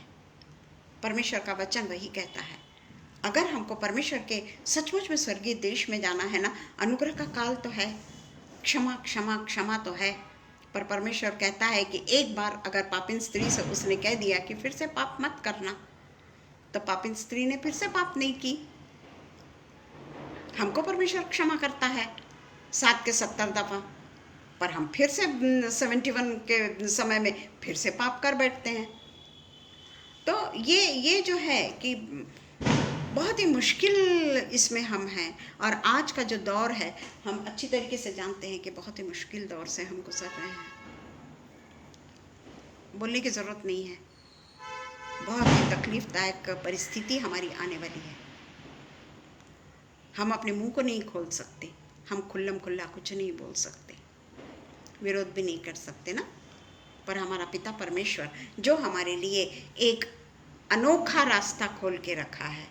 परमेश्वर का वचन वही कहता है, अगर हमको परमेश्वर के सचमुच में स्वर्गीय देश में जाना है ना, अनुग्रह का काल तो है, क्षमा क्षमा क्षमा तो है, पर परमेश्वर कहता है कि एक बार अगर पापिन स्त्री से उसने कह दिया कि फिर से पाप मत करना, तो पापिन स्त्री ने फिर से पाप नहीं की। हमको परमेश्वर क्षमा करता है 7 के 70 दफ़ा, पर हम फिर से 71 के समय में फिर से पाप कर बैठते हैं। तो ये जो है कि बहुत ही मुश्किल इसमें हम हैं, और आज का जो दौर है हम अच्छी तरीके से जानते हैं कि बहुत ही मुश्किल दौर से हम गुजर रहे हैं। बोलने की ज़रूरत नहीं है, बहुत ही तकलीफ़दायक परिस्थिति हमारी आने वाली है। हम अपने मुंह को नहीं खोल सकते, हम खुल्लम खुल्ला कुछ नहीं बोल सकते, विरोध भी नहीं कर सकते ना। पर हमारा पिता परमेश्वर जो हमारे लिए एक अनोखा रास्ता खोल के रखा है,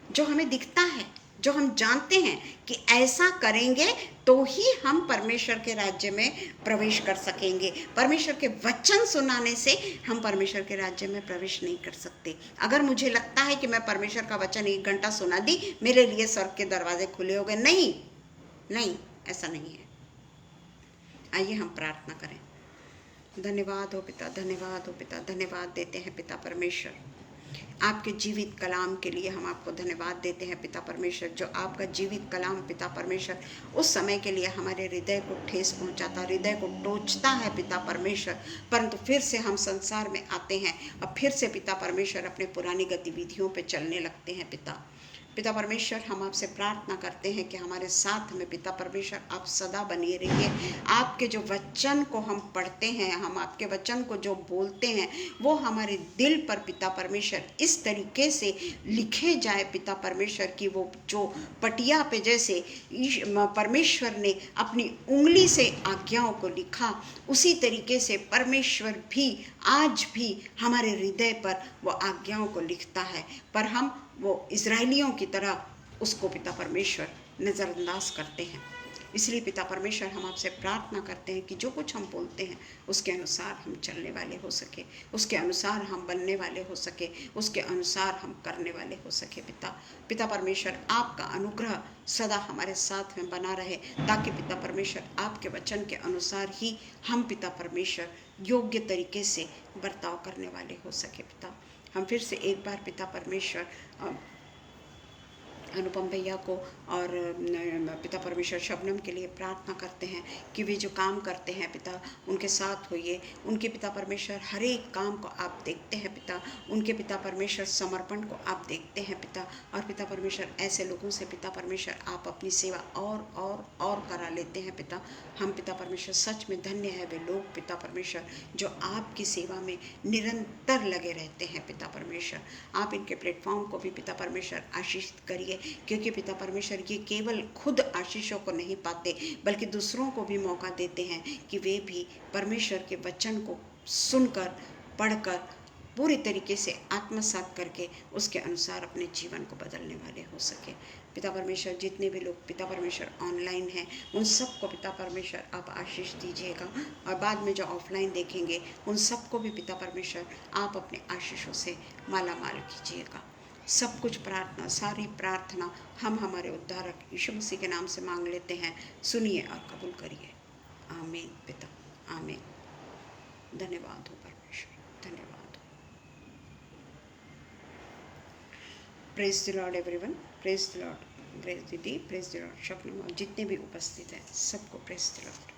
जो हमें दिखता है, जो हम जानते हैं कि ऐसा करेंगे तो ही हम परमेश्वर के राज्य में प्रवेश कर सकेंगे। परमेश्वर के वचन सुनाने से हम परमेश्वर के राज्य में प्रवेश नहीं कर सकते। अगर मुझे लगता है कि मैं परमेश्वर का वचन 1 घंटा सुना दी, मेरे लिए स्वर्ग के दरवाजे खुले हो गए, नहीं नहीं, ऐसा नहीं है। आइए हम प्रार्थना करें। धन्यवाद हो पिता, धन्यवाद हो पिता, धन्यवाद देते हैं पिता परमेश्वर, आपके जीवित कलाम के लिए हम आपको धन्यवाद देते हैं पिता परमेश्वर। जो आपका जीवित कलाम पिता परमेश्वर उस समय के लिए हमारे हृदय को ठेस पहुंचाता, हृदय को टोचता है पिता परमेश्वर, परंतु फिर से हम संसार में आते हैं और फिर से पिता परमेश्वर अपने पुरानी गतिविधियों पे चलने लगते हैं। पिता परमेश्वर, हम आपसे प्रार्थना करते हैं कि हमारे साथ में पिता परमेश्वर आप सदा बने रहिए। आपके जो वचन को हम पढ़ते हैं, हम आपके वचन को जो बोलते हैं, वो हमारे दिल पर पिता परमेश्वर इस तरीके से लिखे जाए पिता परमेश्वर की वो जो पटिया पे जैसे परमेश्वर ने अपनी उंगली से आज्ञाओं को लिखा, उसी तरीके से परमेश्वर भी आज भी हमारे हृदय पर वो आज्ञाओं को लिखता है, पर हम वो इजराइलियों की तरह उसको पिता परमेश्वर नज़रअंदाज करते हैं। इसलिए पिता परमेश्वर, हम आपसे प्रार्थना करते हैं कि जो कुछ हम बोलते हैं उसके अनुसार हम चलने वाले हो सके, उसके अनुसार हम बनने वाले हो सके, उसके अनुसार हम करने वाले हो सके। पिता परमेश्वर, आपका अनुग्रह सदा हमारे साथ में बना रहे, ताकि पिता परमेश्वर आपके वचन के अनुसार ही हम पिता परमेश्वर योग्य तरीके से बर्ताव करने वाले हो सके। पिता, हम फिर से एक बार पिता परमेश्वर अनुपम भैया को और पिता परमेश्वर शबनम के लिए प्रार्थना करते हैं कि वे जो काम करते हैं पिता, उनके साथ होइए। उनके पिता परमेश्वर हर एक काम को आप देखते हैं पिता, उनके पिता परमेश्वर समर्पण को आप देखते हैं पिता, और पिता परमेश्वर ऐसे लोगों से पिता परमेश्वर आप अपनी सेवा और करा लेते हैं पिता। हम पिता परमेश्वर सच में धन्य है वे लोग पिता परमेश्वर जो आपकी सेवा में निरंतर लगे रहते हैं पिता परमेश्वर। आप इनके प्लेटफॉर्म को भी पिता परमेश्वर आशीषित करिए, क्योंकि पिता परमेश्वर ये केवल खुद आशीषों को नहीं पाते, बल्कि दूसरों को भी मौका देते हैं कि वे भी परमेश्वर के वचन को सुनकर, पढ़कर, पूरी तरीके से आत्मसात करके उसके अनुसार अपने जीवन को बदलने वाले हो सके। पिता परमेश्वर, जितने भी लोग पिता परमेश्वर ऑनलाइन हैं, उन सबको पिता परमेश्वर आप आशीष दीजिएगा, और बाद में जो ऑफलाइन देखेंगे उन सबको भी पिता परमेश्वर आप अपने आशीषों से माला माल कीजिएगा। सब कुछ प्रार्थना, सारी प्रार्थना हम हमारे उद्धारक यीशु मसीह के नाम से मांग लेते हैं। सुनिए और कबूल करिए। आमीन पिता, आमीन। धन्यवाद हो परमेश्वर, धन्यवाद हो। Praise the Lord everyone, praise the Lord. Praise दीदी, प्रेज द लॉर्ड शबनम, और जितने भी उपस्थित हैं सबको प्रेज द लॉर्ड।